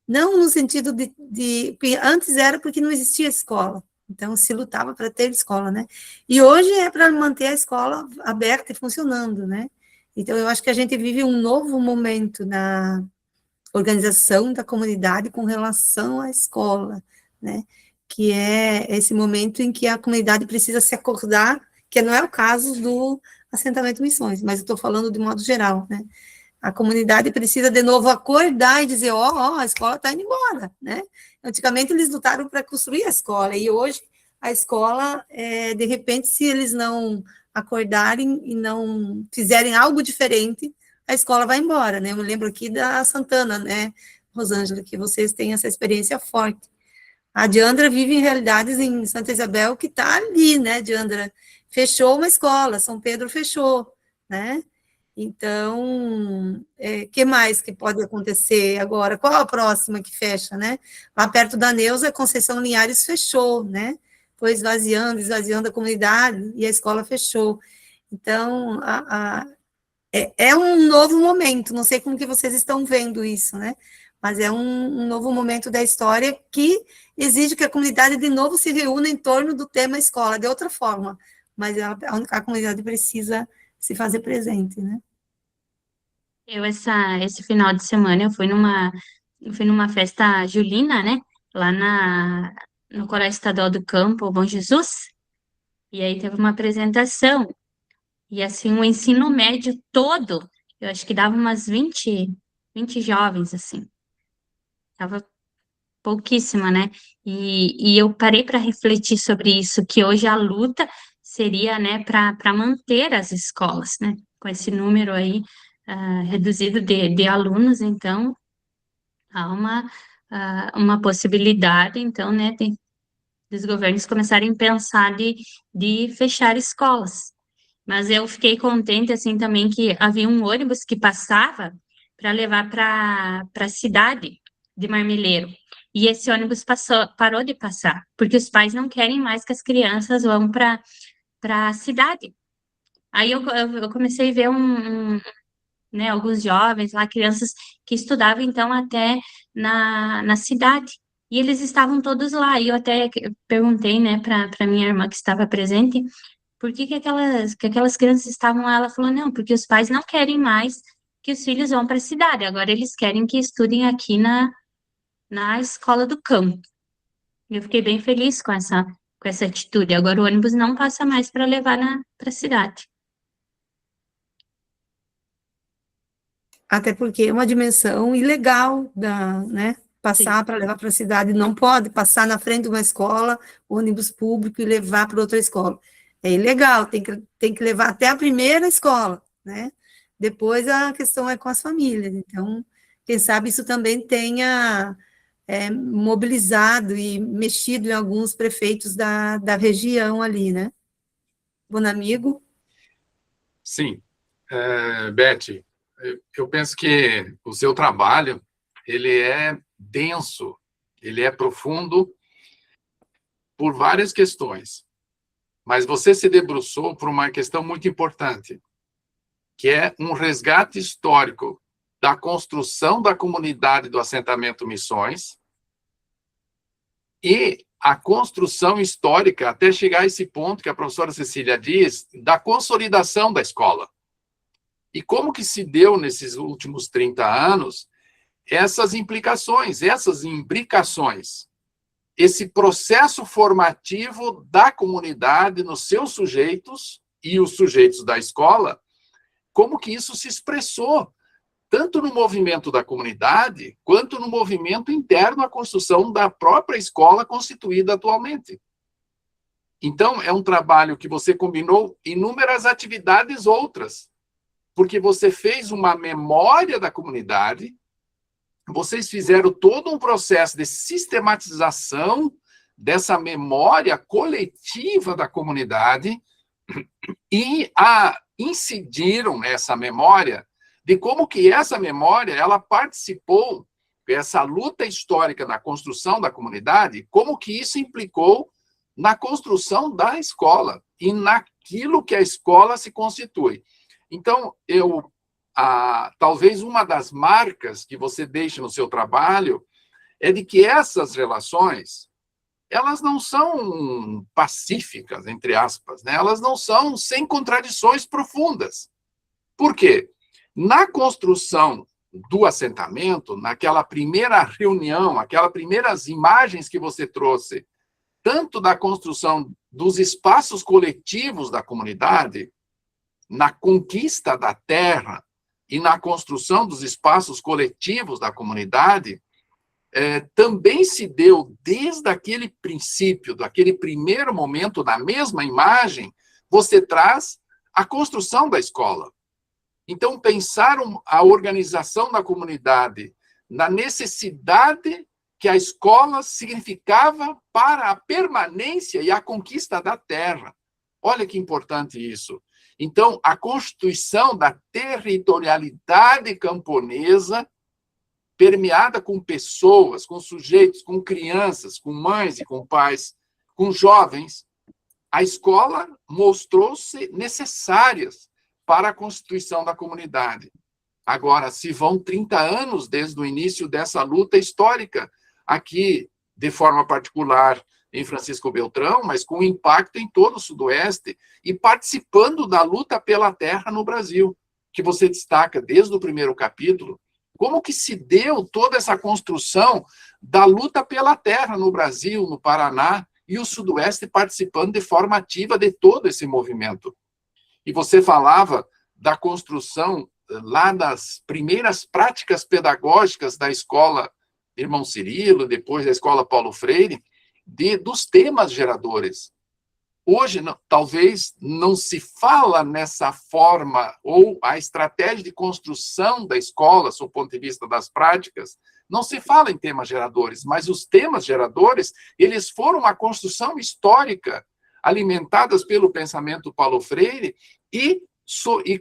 Não no sentido de antes era porque não existia escola, Então, se lutava para ter escola, né? E hoje é para manter a escola aberta e funcionando, né? Então, eu acho que a gente vive um novo momento na organização da comunidade com relação à escola, né? Que é esse momento em que a comunidade precisa se acordar, que não é o caso do assentamento Missões, mas eu estou falando de modo geral, né? A comunidade precisa de novo acordar e dizer, a escola está indo embora, né? Antigamente eles lutaram para construir a escola, e hoje a escola, de repente, se eles não acordarem e não fizerem algo diferente, a escola vai embora, né? Eu me lembro aqui da Santana, né, Rosângela, que vocês têm essa experiência forte. A Diandra vive em realidades em Santa Isabel que está ali, né, Diandra? Fechou uma escola, São Pedro fechou, né? Então, que mais que pode acontecer agora? Qual a próxima que fecha, né? Lá perto da Neuza, Conceição Linhares fechou, né? Foi esvaziando a comunidade e a escola fechou. Então, é um novo momento, não sei como que vocês estão vendo isso, né? Mas é um novo momento da história que exige que a comunidade de novo se reúna em torno do tema escola, de outra forma, mas a comunidade precisa se fazer presente, né? Esse final de semana, eu fui numa festa julina, né? Lá no Coral Estadual do Campo, Bom Jesus. E aí teve uma apresentação. E assim, o ensino médio todo, eu acho que dava umas 20 jovens, assim. Tava pouquíssima, né? E eu parei para refletir sobre isso, que hoje a luta seria, né, para manter as escolas, né? Com esse número aí reduzido de alunos, então há uma possibilidade, então, né, dos governos começarem a pensar de fechar escolas. Mas eu fiquei contente, assim, também que havia um ônibus que passava para levar para a cidade de Marmeleiro. E esse ônibus parou de passar, porque os pais não querem mais que as crianças vão para a cidade. Aí eu comecei a ver né, alguns jovens lá, crianças que estudavam, então, até na cidade. E eles estavam todos lá. E eu até perguntei, né, para minha irmã que estava presente, por que aquelas crianças estavam lá? Ela falou, não, porque os pais não querem mais que os filhos vão para a cidade, agora eles querem que estudem aqui na escola do campo. Eu fiquei bem feliz com essa atitude. Agora o ônibus não passa mais para levar para a cidade. Até porque é uma dimensão ilegal né? Sim. Passar para levar para a cidade, não pode passar na frente de uma escola, ônibus público, e levar para outra escola. É ilegal, tem que levar até a primeira escola, né? Depois a questão é com as famílias. Então, quem sabe isso também tenha mobilizado e mexido em alguns prefeitos da região ali, né? Bom amigo. Sim. Beth, eu penso que o seu trabalho, ele é denso, ele é profundo por várias questões, mas você se debruçou por uma questão muito importante, que é um resgate histórico da construção da comunidade do assentamento Missões e a construção histórica, até chegar a esse ponto que a professora Cecília diz, da consolidação da escola. E como que se deu nesses últimos 30 anos essas implicações, essas imbricações, esse processo formativo da comunidade nos seus sujeitos e os sujeitos da escola, como que isso se expressou, tanto no movimento da comunidade, quanto no movimento interno à construção da própria escola constituída atualmente. Então, é um trabalho que você combinou inúmeras atividades outras, porque você fez uma memória da comunidade, vocês fizeram todo um processo de sistematização dessa memória coletiva da comunidade e incidiram nessa memória de como que essa memória ela participou dessa luta histórica na construção da comunidade, como que isso implicou na construção da escola e naquilo que a escola se constitui. Então, talvez uma das marcas que você deixa no seu trabalho é de que essas relações, elas não são pacíficas, entre aspas, né? Elas não são sem contradições profundas. Por quê? Na construção do assentamento, naquela primeira reunião, aquelas primeiras imagens que você trouxe, tanto da construção dos espaços coletivos da comunidade, na conquista da terra e na construção dos espaços coletivos da comunidade, também se deu desde aquele princípio, daquele primeiro momento, na mesma imagem, você traz a construção da escola. Então, pensar a organização da comunidade na necessidade que a escola significava para a permanência e a conquista da terra. Olha que importante isso. Então, a constituição da territorialidade camponesa, permeada com pessoas, com sujeitos, com crianças, com mães e com pais, com jovens, a escola mostrou-se necessária para a constituição da comunidade. Agora, se vão 30 anos desde o início dessa luta histórica, aqui, de forma particular, em Francisco Beltrão, mas com impacto em todo o Sudoeste, e participando da luta pela terra no Brasil, que você destaca desde o primeiro capítulo, como que se deu toda essa construção da luta pela terra no Brasil, no Paraná, e o Sudoeste participando de forma ativa de todo esse movimento. E você falava da construção lá das primeiras práticas pedagógicas da escola Irmão Cirilo, depois da escola Paulo Freire, dos temas geradores. Hoje, talvez, não se fala nessa forma, ou a estratégia de construção da escola, sob o ponto de vista das práticas, não se fala em temas geradores, mas os temas geradores, eles foram uma construção histórica, alimentadas pelo pensamento Paulo Freire, e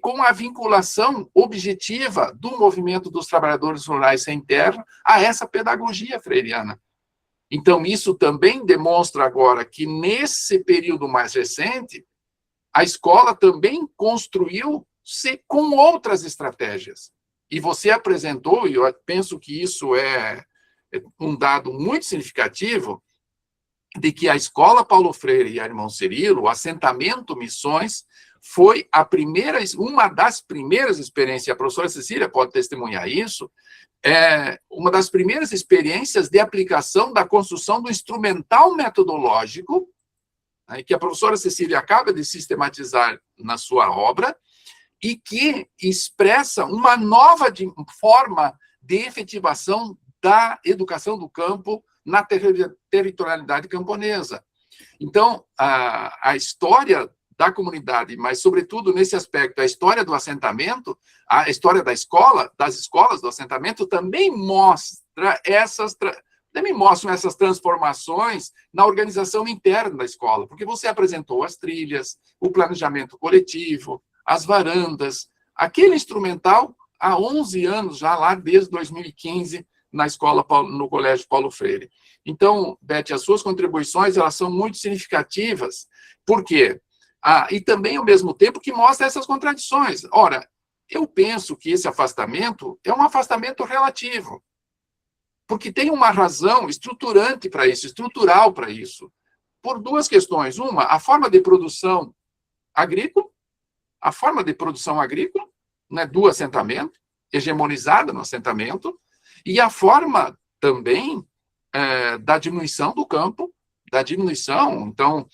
com a vinculação objetiva do movimento dos trabalhadores rurais sem terra a essa pedagogia freiriana. Então, isso também demonstra agora que, nesse período mais recente, a escola também construiu-se com outras estratégias. E você apresentou, e eu penso que isso é um dado muito significativo, de que a escola Paulo Freire e a Irmão Cirilo, o assentamento Missões, foi uma das primeiras experiências, a professora Cecília pode testemunhar isso, uma das primeiras experiências de aplicação da construção do instrumental metodológico, né, que a professora Cecília acaba de sistematizar na sua obra, e que expressa uma nova forma de efetivação da educação do campo na territorialidade camponesa. Então, a história da comunidade, mas, sobretudo, nesse aspecto, a história do assentamento, a história das escolas do assentamento, também mostram essas transformações na organização interna da escola, porque você apresentou as trilhas, o planejamento coletivo, as varandas, aquele instrumental há 11 anos, já lá desde 2015, na escola, no Colégio Paulo Freire. Então, Beth, as suas contribuições, elas são muito significativas. Por quê? E também, ao mesmo tempo, que mostra essas contradições. Ora, eu penso que esse afastamento é um afastamento relativo, porque tem uma razão estruturante para isso, estrutural para isso, por duas questões. Uma, a forma de produção agrícola, né, do assentamento, hegemonizada no assentamento, e a forma também da diminuição do campo, então,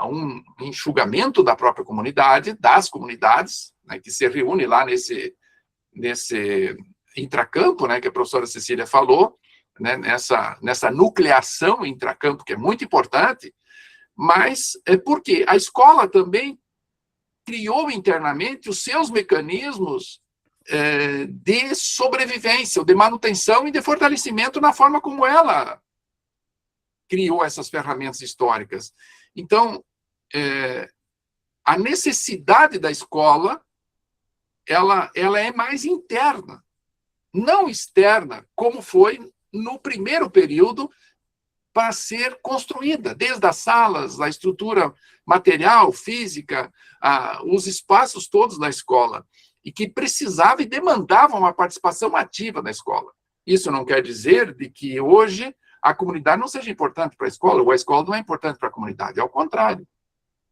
um enxugamento da própria comunidade, das comunidades, né, que se reúne lá nesse intracampo, né, que a professora Cecília falou, né, nessa nucleação intracampo, que é muito importante, mas porque a escola também criou internamente os seus mecanismos de sobrevivência, de manutenção e de fortalecimento na forma como ela criou essas ferramentas históricas. Então, a necessidade da escola, ela é mais interna, não externa, como foi no primeiro período para ser construída, desde as salas, a estrutura material, física, os espaços todos da escola, e que precisava e demandava uma participação ativa da escola. Isso não quer dizer de que hoje a comunidade não seja importante para a escola, ou a escola não é importante para a comunidade, é ao contrário.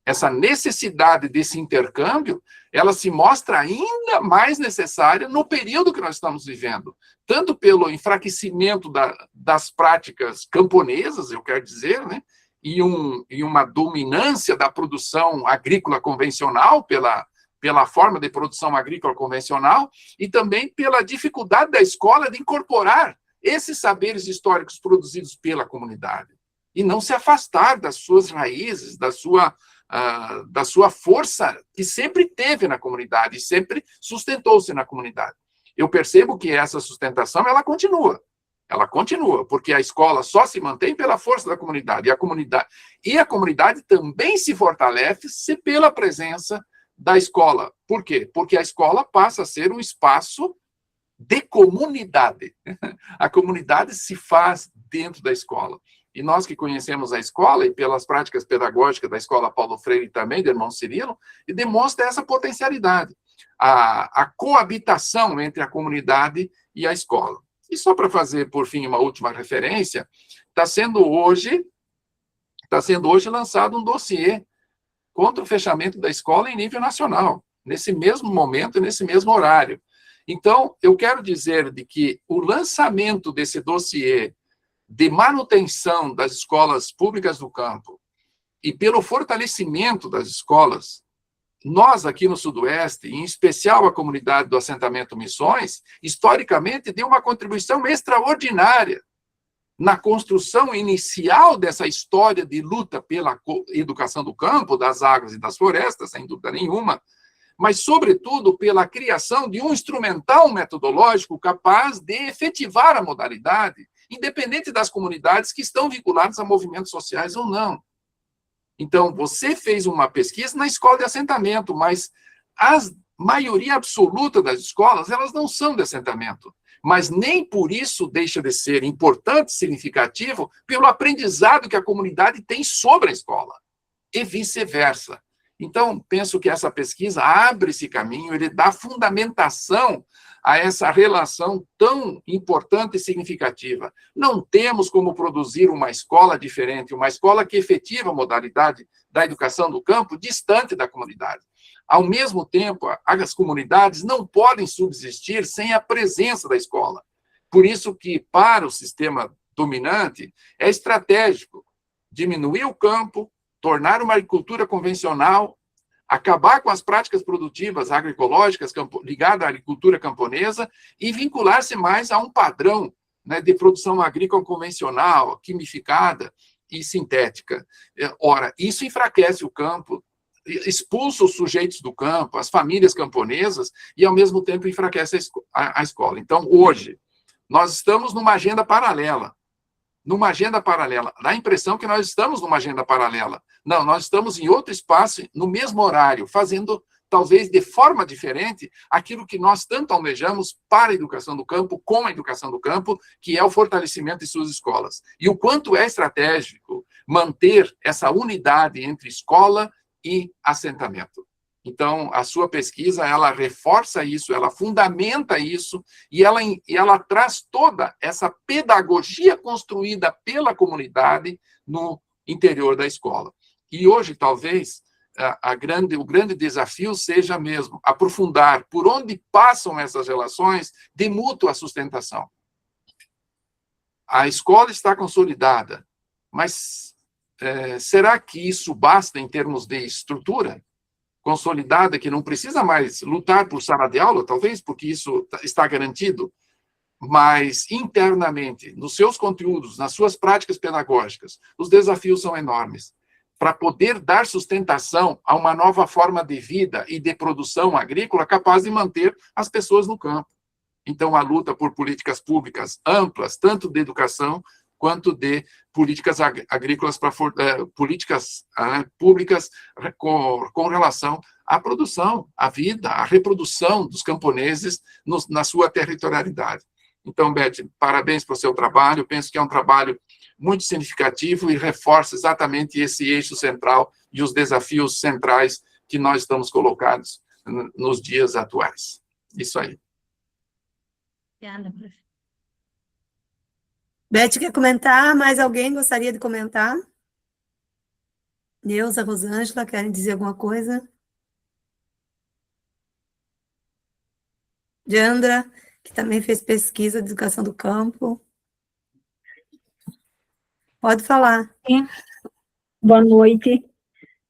Essa necessidade desse intercâmbio, ela se mostra ainda mais necessária no período que nós estamos vivendo, tanto pelo enfraquecimento das práticas camponesas, eu quero dizer, né, e uma dominância da produção agrícola convencional, pela forma de produção agrícola convencional, e também pela dificuldade da escola de incorporar esses saberes históricos produzidos pela comunidade, e não se afastar das suas raízes, da sua força que sempre teve na comunidade, e sempre sustentou-se na comunidade. Eu percebo que essa sustentação, ela continua, porque a escola só se mantém pela força da comunidade, e a comunidade também se fortalece pela presença da escola. Por quê? Porque a escola passa a ser um espaço de comunidade. A comunidade se faz dentro da escola. E nós que conhecemos a escola, e pelas práticas pedagógicas da Escola Paulo Freire e também do irmão Cirilo, e demonstra essa potencialidade, a coabitação entre a comunidade e a escola. E só para fazer, por fim, uma última referência, está sendo hoje lançado um dossiê contra o fechamento da escola em nível nacional, nesse mesmo momento, nesse mesmo horário. Então, eu quero dizer de que o lançamento desse dossiê de manutenção das escolas públicas do campo e pelo fortalecimento das escolas, nós aqui no Sudoeste, em especial a comunidade do assentamento Missões, historicamente deu uma contribuição extraordinária na construção inicial dessa história de luta pela educação do campo, das águas e das florestas, sem dúvida nenhuma, mas, sobretudo, pela criação de um instrumental metodológico capaz de efetivar a modalidade, independente das comunidades que estão vinculadas a movimentos sociais ou não. Então, você fez uma pesquisa na escola de assentamento, mas a maioria absoluta das escolas, elas não são de assentamento, mas nem por isso deixa de ser importante, significativo, pelo aprendizado que a comunidade tem sobre a escola, e vice-versa. Então, penso que essa pesquisa abre esse caminho, ele dá fundamentação a essa relação tão importante e significativa. Não temos como produzir uma escola diferente, uma escola que efetiva a modalidade da educação do campo distante da comunidade. Ao mesmo tempo, as comunidades não podem subsistir sem a presença da escola. Por isso que, para o sistema dominante, é estratégico diminuir o campo, tornar uma agricultura convencional, acabar com as práticas produtivas agroecológicas ligadas à agricultura camponesa e vincular-se mais a um padrão, né, de produção agrícola convencional, quimificada e sintética. Ora, isso enfraquece o campo, expulsa os sujeitos do campo, as famílias camponesas, e, ao mesmo tempo, enfraquece a escola. Então, hoje, nós estamos numa agenda paralela. Dá a impressão que nós estamos numa agenda paralela. Não, nós estamos em outro espaço, no mesmo horário, fazendo, talvez de forma diferente, aquilo que nós tanto almejamos para a educação do campo, com a educação do campo, que é o fortalecimento de suas escolas. E o quanto é estratégico manter essa unidade entre escola e assentamento. Então, a sua pesquisa, ela reforça isso, ela fundamenta isso, e ela traz toda essa pedagogia construída pela comunidade no interior da escola. E hoje, talvez, o grande desafio seja mesmo aprofundar por onde passam essas relações de mútua sustentação. A escola está consolidada, mas será que isso basta em termos de estrutura consolidada, que não precisa mais lutar por sala de aula, talvez, porque isso está garantido, mas internamente, nos seus conteúdos, nas suas práticas pedagógicas, os desafios são enormes. Para poder dar sustentação a uma nova forma de vida e de produção agrícola capaz de manter as pessoas no campo. Então, a luta por políticas públicas amplas, tanto de educação quanto de políticas agrícolas, políticas públicas com relação à produção, à vida, à reprodução dos camponeses na sua territorialidade. Então, Beth, parabéns pelo seu trabalho, penso que é um trabalho muito significativo e reforça exatamente esse eixo central e os desafios centrais que nós estamos colocados nos dias atuais. Isso aí. Obrigada, professor. Beth quer comentar? Mais alguém gostaria de comentar? Neuza, Rosângela, querem dizer alguma coisa? Diandra, que também fez pesquisa de educação do campo. Pode falar. Sim. Boa noite.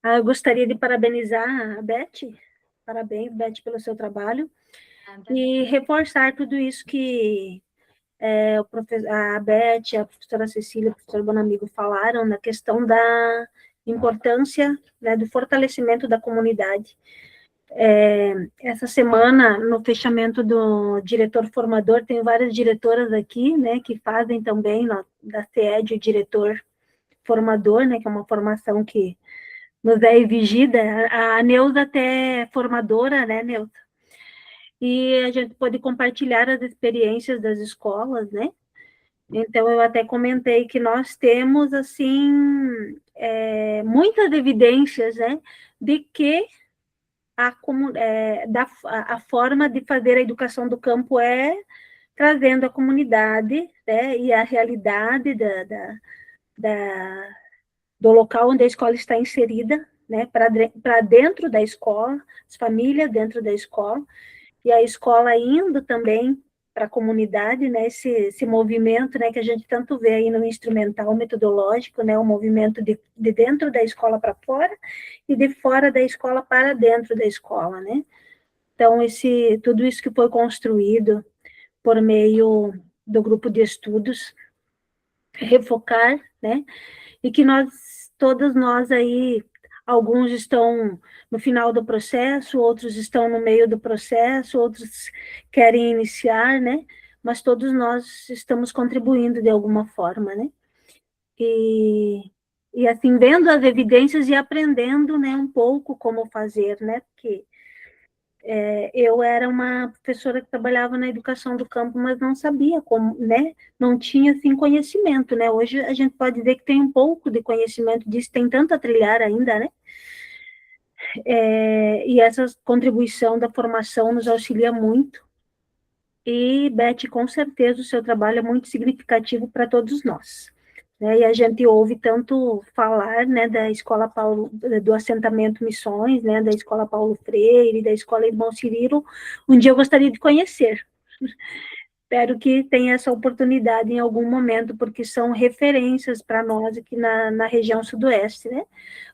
Eu gostaria de parabenizar a Beth. Parabéns, Beth, pelo seu trabalho. E reforçar tudo isso que a Beth, a professora Cecília, o professor Bonamigo falaram na questão da importância, né, do fortalecimento da comunidade. Essa semana, no fechamento do diretor formador, tem várias diretoras aqui, né, que fazem também, da CED, o diretor formador, né, que é uma formação que nos é exigida. A Neuza até é formadora, né, Neuza? E a gente pode compartilhar as experiências das escolas, né? Então, eu até comentei que nós temos, assim, muitas evidências, né, de que a forma de fazer a educação do campo é trazendo a comunidade, né, e a realidade do local onde a escola está inserida, né, para dentro da escola, as famílias dentro da escola, e a escola indo também para a comunidade, né, esse movimento, né, que a gente tanto vê aí no instrumental metodológico, né, o movimento de dentro da escola para fora e de fora da escola para dentro da escola, né. Então, tudo isso que foi construído por meio do grupo de estudos, refocar, né, e que todos nós aí, alguns estão no final do processo, outros estão no meio do processo, outros querem iniciar, né? Mas todos nós estamos contribuindo de alguma forma, né? E assim, vendo as evidências e aprendendo, né, um pouco como fazer, né? Porque eu era uma professora que trabalhava na educação do campo, mas não sabia como, né? Não tinha, assim, conhecimento, né? Hoje a gente pode dizer que tem um pouco de conhecimento disso, tem tanto a trilhar ainda, né? E essa contribuição da formação nos auxilia muito. E, Beth, com certeza o seu trabalho é muito significativo para todos nós. Né? E a gente ouve tanto falar, né, da Escola Paulo, do assentamento Missões, né, da Escola Paulo Freire, da Escola Irmão Cirilo. Um dia eu gostaria de conhecer. Espero que tenha essa oportunidade em algum momento, porque são referências para nós aqui na região sudoeste, né?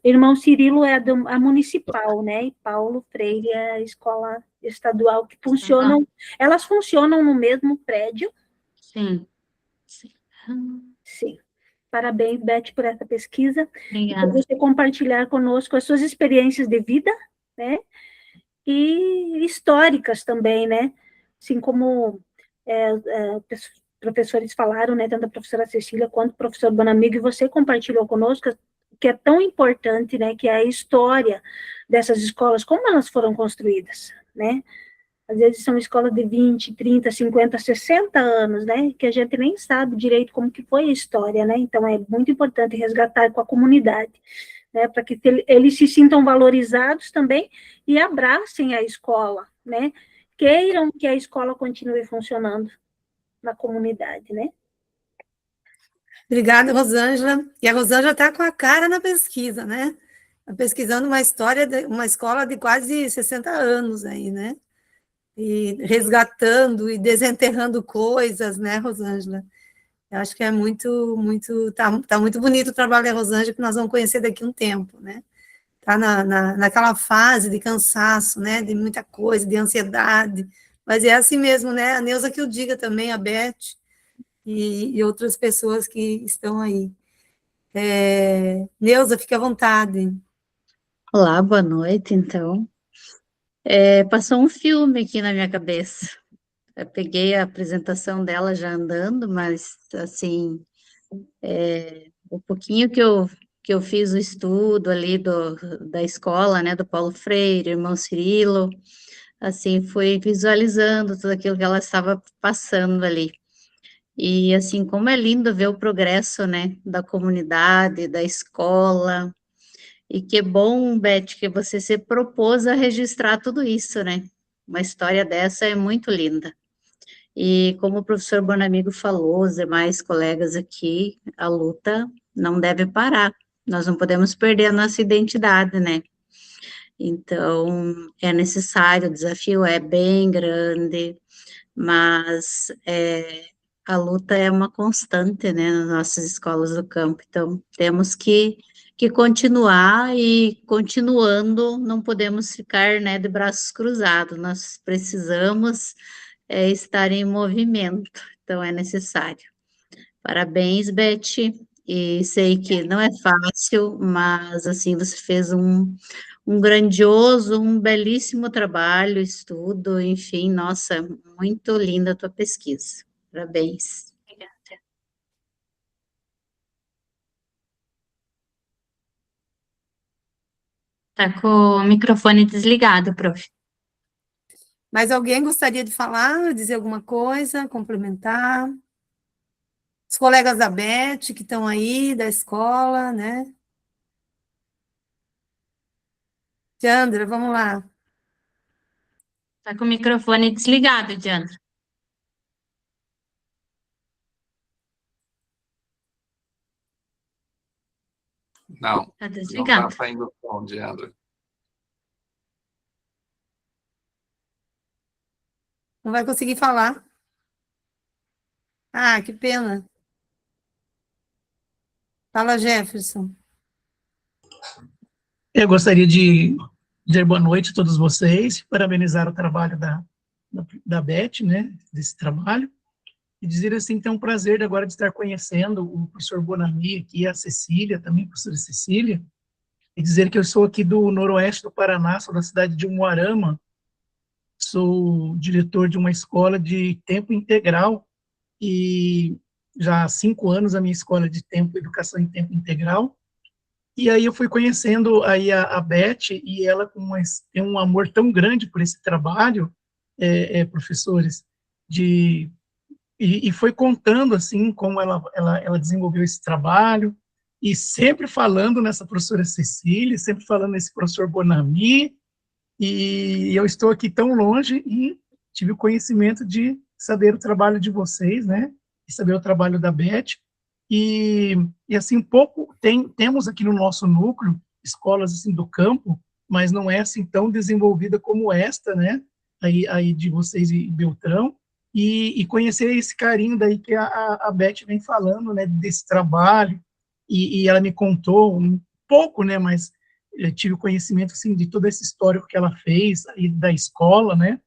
O Irmão Cirilo é a municipal, né? E Paulo Freire é a escola estadual, que funcionam, elas funcionam no mesmo prédio. Sim. Sim. Parabéns, Beth, por essa pesquisa. Obrigada. Por você compartilhar conosco as suas experiências de vida, né? E históricas também, né? Assim como professores falaram, né? Tanto a professora Cecília quanto o professor Bonamigo, e você compartilhou conosco, que é tão importante, né? Que é a história dessas escolas, como elas foram construídas, né? Às vezes são escolas de 20, 30, 50, 60 anos, né? Que a gente nem sabe direito como que foi a história, né? Então, é muito importante resgatar com a comunidade, né? Para que eles se sintam valorizados também e abracem a escola, né? Queiram que a escola continue funcionando na comunidade, né? Obrigada, Rosângela. E a Rosângela está com a cara na pesquisa, né? Tá pesquisando uma história de uma escola de quase 60 anos aí, né? E resgatando e desenterrando coisas, né, Rosângela? Eu acho que é tá muito bonito o trabalho da Rosângela, que nós vamos conhecer daqui a um tempo, né? Tá naquela fase de cansaço, né? De muita coisa, de ansiedade. Mas é assim mesmo, né? A Neuza que o diga também, a Beth e outras pessoas que estão aí. Neuza, fique à vontade. Olá, boa noite, então. Passou um filme aqui na minha cabeça. Eu peguei a apresentação dela já andando, mas, assim, o pouquinho que eu fiz o estudo ali da escola, né, do Paulo Freire, Irmão Cirilo, assim, fui visualizando tudo aquilo que ela estava passando ali. E, assim, como é lindo ver o progresso, né, da comunidade, da escola. E que bom, Beth, que você se propôs a registrar tudo isso, né? Uma história dessa é muito linda. E como o professor Bonamigo falou, os demais colegas aqui, a luta não deve parar. Nós não podemos perder a nossa identidade, né? Então, é necessário, o desafio é bem grande, mas a luta é uma constante, né, nas nossas escolas do campo. Então, temos que continuar e, continuando, não podemos ficar, né, de braços cruzados. Nós precisamos estar em movimento, então é necessário. Parabéns, Beth, e sei que não é fácil, mas, assim, você fez um grandioso, um belíssimo trabalho, estudo, enfim, nossa, muito linda a tua pesquisa. Parabéns. Obrigada. Tá com o microfone desligado, prof. Mas alguém gostaria de falar, dizer alguma coisa, complementar? Os colegas da Beth, que estão aí, da escola, né? Diandra, vamos lá. Tá com o microfone desligado, Diana. Não, Tá não desligado. está saindo o som, Diandra. Não vai conseguir falar. Ah, que pena. Fala, Jefferson. Eu gostaria de dizer boa noite a todos vocês, parabenizar o trabalho da Beth, né, desse trabalho, e dizer assim que é um prazer agora de estar conhecendo o professor Bonami aqui, a Cecília, também a professora Cecília, e dizer que eu sou aqui do noroeste do Paraná, sou da cidade de Umuarama, sou diretor de uma escola de tempo integral, e já há 5 anos a minha escola de educação em tempo integral. E aí eu fui conhecendo aí a Beth, e ela tem um amor tão grande por esse trabalho, professores, e foi contando assim como ela desenvolveu esse trabalho, e sempre falando nessa professora Cecília, sempre falando nesse professor Bonami, e eu estou aqui tão longe e tive o conhecimento de saber o trabalho de vocês, né? E saber o trabalho da Beth. E, assim, temos aqui no nosso núcleo escolas assim do campo, mas não é assim tão desenvolvida como esta, né? Aí de vocês e Beltrão. E conhecer esse carinho daí que a Beth vem falando, né? Desse trabalho. E ela me contou um pouco, né? Mas eu tive o conhecimento assim de todo esse histórico que ela fez aí da escola, né?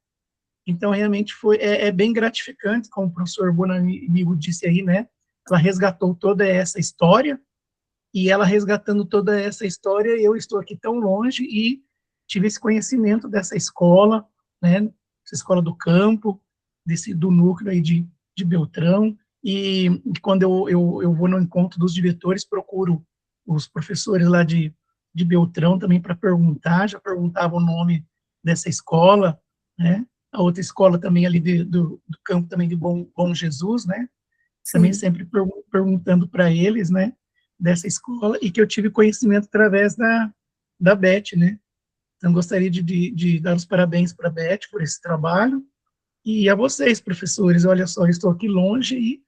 Então realmente é bem gratificante, como o professor Bonamigo disse aí, né? Ela resgatou toda essa história, e ela resgatando toda essa história, eu estou aqui tão longe e tive esse conhecimento dessa escola, né? Essa escola do campo, do núcleo aí de Beltrão, e quando eu vou no encontro dos diretores, procuro os professores lá de Beltrão também para perguntar, já perguntava o nome dessa escola, né? A outra escola também ali do campo também de Bom Jesus, né? Também Sim. sempre perguntando para eles, né, dessa escola, e que eu tive conhecimento através da Beth, né. Então, gostaria de dar os parabéns para a Beth por esse trabalho, e a vocês, professores, olha só, eu estou aqui longe e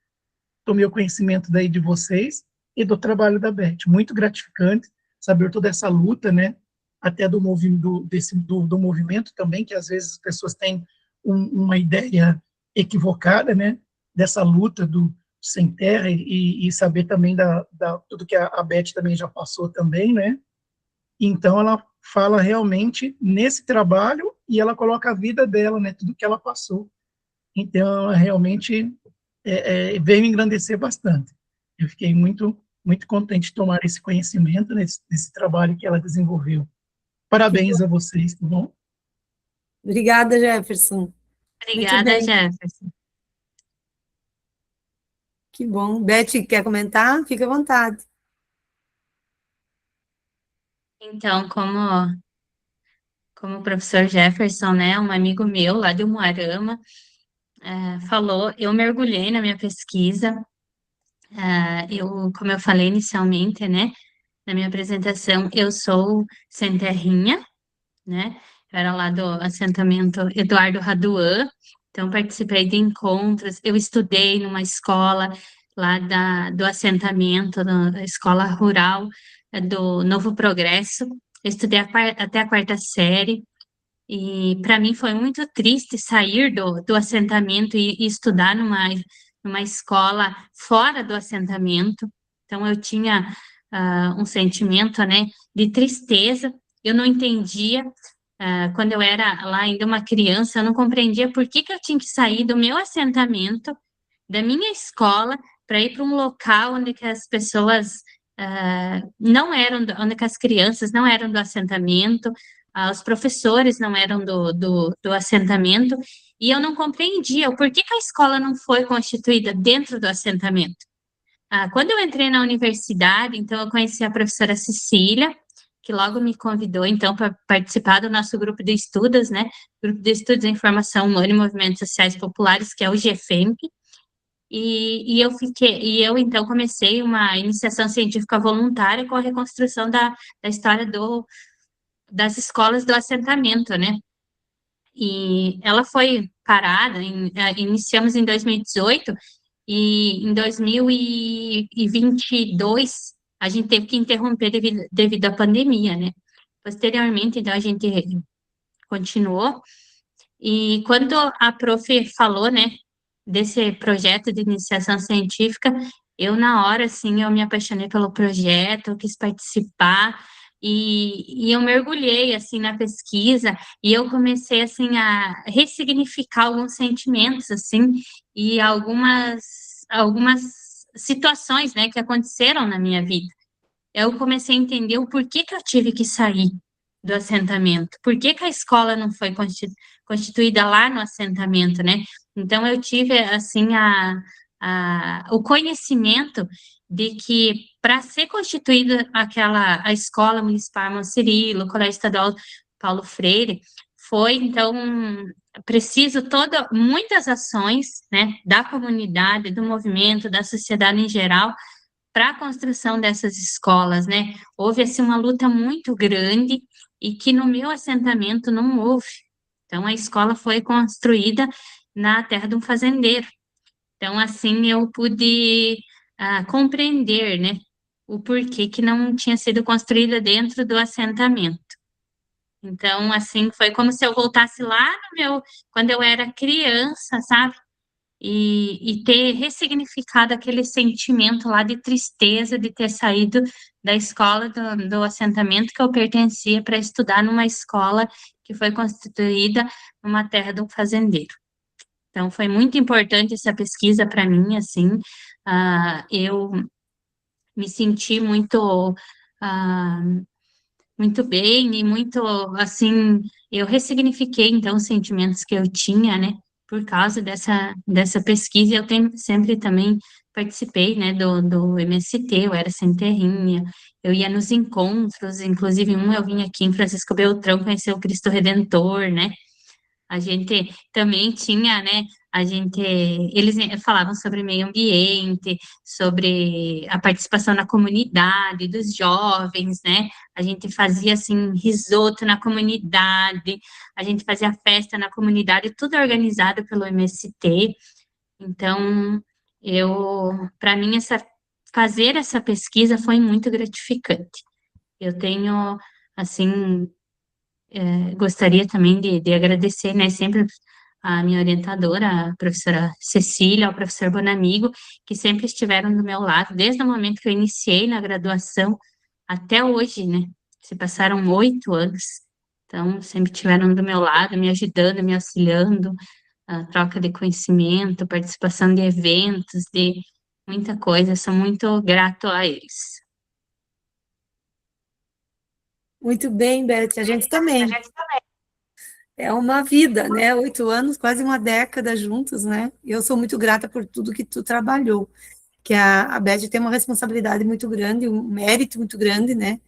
tomei o conhecimento daí de vocês e do trabalho da Beth. Muito gratificante saber toda essa luta, né, até do movimento também, que às vezes as pessoas têm uma ideia equivocada, né, dessa luta do sem terra, e saber também tudo que a Beth também já passou também, né. Então ela fala realmente nesse trabalho, e ela coloca a vida dela, né, tudo que ela passou. Então realmente veio me engrandecer bastante. Eu fiquei muito muito contente de tomar esse conhecimento desse trabalho que ela desenvolveu. Parabéns a vocês, tá bom? Obrigada, Jefferson. Muito Obrigada, bem. Jefferson. Que bom. Beth, quer comentar? Fica à vontade. Então, como o professor Jefferson, né, um amigo meu lá de Umuarama, falou, eu mergulhei na minha pesquisa, como eu falei inicialmente, né, na minha apresentação, eu sou sem terrinha, né, eu era lá do assentamento Eduardo Raduan, Então, participei de encontros, eu estudei numa escola lá do assentamento, da escola rural do Novo Progresso, eu estudei até a 4ª série, e para mim foi muito triste sair do assentamento e estudar numa escola fora do assentamento. Então, eu tinha um sentimento, né, de tristeza. Eu não entendia, quando eu era lá ainda uma criança, eu não compreendia por que eu tinha que sair do meu assentamento, da minha escola, para ir para um local onde que as pessoas não eram, onde que as crianças não eram do assentamento, os professores não eram do assentamento, e eu não compreendia o porquê que a escola não foi constituída dentro do assentamento. Quando eu entrei na universidade, então eu conheci a professora Cecília, que logo me convidou, então, para participar do nosso grupo de estudos, né? Grupo de Estudos em Formação Humana e Movimentos Sociais Populares, que é o GFEMP, e eu então comecei uma iniciação científica voluntária com a reconstrução da história das escolas do assentamento, né? E ela foi parada, iniciamos em 2018, e em 2022 a gente teve que interromper devido à pandemia, né? Posteriormente, então, a gente continuou, e quando a prof falou, né, desse projeto de iniciação científica, eu, na hora, assim, eu me apaixonei pelo projeto, eu quis participar, e eu mergulhei, assim, na pesquisa, e eu comecei, assim, a ressignificar alguns sentimentos, assim, e algumas situações, né, que aconteceram na minha vida. Eu comecei a entender o porquê que eu tive que sair do assentamento, por que que a escola não foi constituída lá no assentamento, né? Então, eu tive, assim, o conhecimento de que, para ser constituída a Escola Municipal Irmão Cirilo, o Colégio Estadual Paulo Freire, foi, então, preciso muitas ações, né, da comunidade, do movimento, da sociedade em geral, para a construção dessas escolas, né? Houve, assim, uma luta muito grande e que no meu assentamento não houve. Então, a escola foi construída na terra de um fazendeiro. Então, assim, eu pude compreender, né, o porquê que não tinha sido construída dentro do assentamento. Então, assim, foi como se eu voltasse lá quando eu era criança, sabe? E ter ressignificado aquele sentimento lá de tristeza de ter saído da escola do assentamento que eu pertencia para estudar numa escola que foi constituída numa terra de um fazendeiro. Então, foi muito importante essa pesquisa para mim, assim, eu me senti muito bem e muito, assim, eu ressignifiquei, então, os sentimentos que eu tinha, né, por causa dessa pesquisa. Eu sempre também participei, né, do MST, eu era sem terrinha, eu ia nos encontros, inclusive eu vim aqui em Francisco Beltrão conhecer o Cristo Redentor, né, a gente também tinha, né, eles falavam sobre meio ambiente, sobre a participação na comunidade, dos jovens, né, a gente fazia, assim, risoto na comunidade, a gente fazia festa na comunidade, tudo organizado pelo MST. Então, para mim, fazer essa pesquisa foi muito gratificante. Eu tenho, assim, gostaria também de agradecer, né, sempre a minha orientadora, a professora Cecília, ao professor Bonamigo, que sempre estiveram do meu lado, desde o momento que eu iniciei na graduação até hoje, né, se passaram 8 anos, então sempre estiveram do meu lado, me ajudando, me auxiliando, a troca de conhecimento, participação de eventos, de muita coisa, sou muito grato a eles. Muito bem, Beth, a gente também. É uma vida, né? 8 anos, quase uma década juntos, né? E eu sou muito grata por tudo que tu trabalhou, que a Beth tem uma responsabilidade muito grande, um mérito muito grande, né?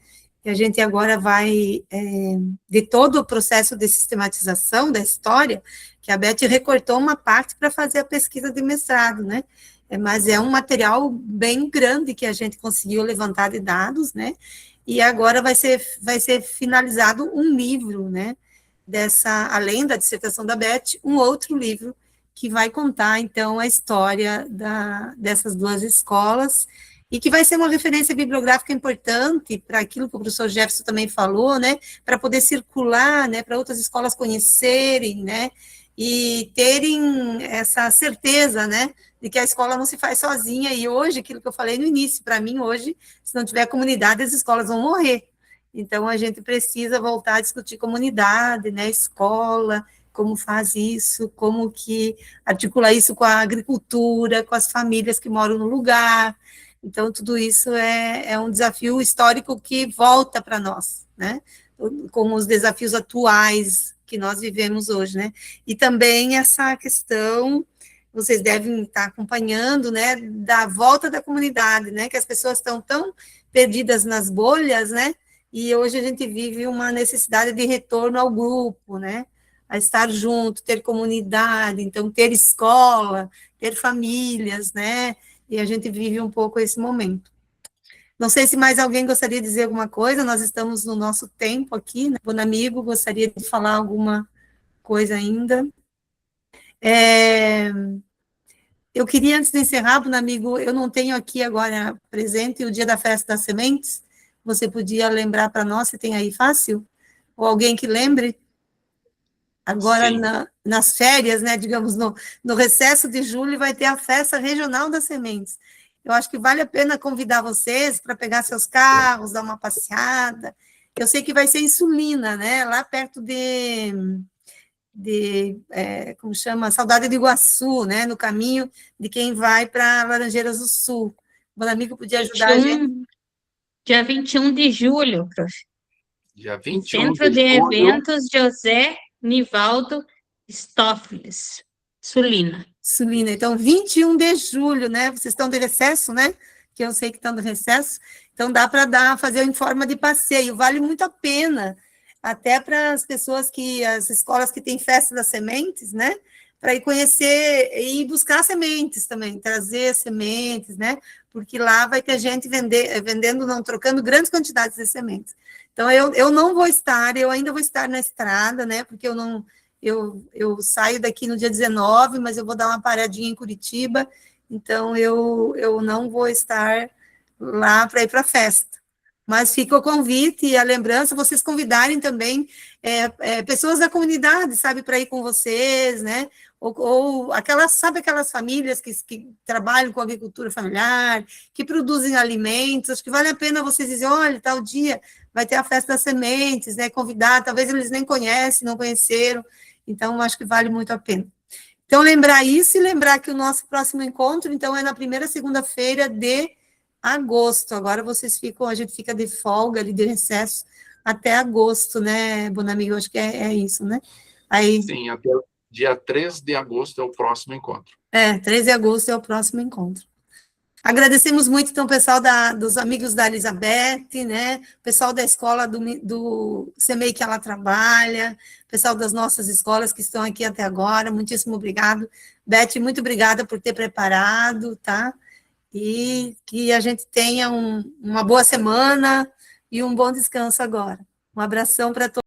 E a gente agora vai de todo o processo de sistematização da história, que a Beth recortou uma parte para fazer a pesquisa de mestrado, né? Mas é um material bem grande que a gente conseguiu levantar de dados, né? E agora vai ser finalizado um livro, né? Além da dissertação da Beth, um outro livro que vai contar, então, a história dessas duas escolas, e que vai ser uma referência bibliográfica importante para aquilo que o professor Jefferson também falou, né, para poder circular, né, para outras escolas conhecerem, né, e terem essa certeza, né, de que a escola não se faz sozinha, e hoje, aquilo que eu falei no início, para mim, hoje, se não tiver comunidade, as escolas vão morrer. Então, a gente precisa voltar a discutir comunidade, né, escola, como faz isso, como que articula isso com a agricultura, com as famílias que moram no lugar. Então, tudo isso é um desafio histórico que volta para nós, né, como os desafios atuais que nós vivemos hoje, né, e também essa questão, vocês devem estar acompanhando, né, da volta da comunidade, né, que as pessoas estão tão perdidas nas bolhas, né, e hoje a gente vive uma necessidade de retorno ao grupo, né, a estar junto, ter comunidade, então ter escola, ter famílias, né, e a gente vive um pouco esse momento. Não sei se mais alguém gostaria de dizer alguma coisa, nós estamos no nosso tempo aqui, né? Bom amigo, gostaria de falar alguma coisa ainda? Eu queria, antes de encerrar, Bom amigo, eu não tenho aqui agora presente o dia da festa das sementes, você podia lembrar para nós, se tem aí fácil? Ou alguém que lembre? Agora, nas férias, né, digamos, no recesso de julho, vai ter a festa regional das sementes. Eu acho que vale a pena convidar vocês para pegar seus carros, dar uma passeada. Eu sei que vai ser em Sulina, né, lá perto como chama, Saudade de Iguaçu, né, no caminho de quem vai para Laranjeiras do Sul. O Bom amigo podia ajudar a gente? Dia 21 de julho, prof. Dia 21 Centro de julho. Eventos José Nivaldo Stoffels, Sulina. Sulina, então 21 de julho, né? Vocês estão de recesso, né? Que eu sei que estão de recesso, então dá para fazer em forma de passeio, vale muito a pena, até para as pessoas as escolas que têm festa das sementes, né? Para ir conhecer e buscar sementes também, trazer sementes, né? Porque lá vai ter gente vendendo, não, trocando grandes quantidades de sementes. Então, eu não vou estar, eu ainda vou estar na estrada, né? Porque eu saio daqui no dia 19, mas eu vou dar uma paradinha em Curitiba, então eu não vou estar lá para ir para a festa. Mas fica o convite e a lembrança, vocês convidarem também pessoas da comunidade, sabe, para ir com vocês, né? Ou aquelas famílias que trabalham com agricultura familiar, que produzem alimentos, acho que vale a pena vocês dizerem, olha, tal dia vai ter a festa das sementes, né? Convidar, talvez eles nem conhecem, não conheceram, então acho que vale muito a pena. Então, lembrar isso e lembrar que o nosso próximo encontro, então, é na primeira segunda-feira de agosto. Agora a gente fica de folga ali, de recesso, até agosto, né, Bonamigo? Acho que é isso, né? Aí, Sim, até o dia 3 de agosto é o próximo encontro. 3 de agosto é o próximo encontro. Agradecemos muito, então, o pessoal dos amigos da Elizabeth, né? O pessoal da escola do CEMEI que ela trabalha, o pessoal das nossas escolas que estão aqui até agora, muitíssimo obrigado. Beth, muito obrigada por ter preparado, tá? E que a gente tenha uma boa semana e um bom descanso agora. Um abração para todos.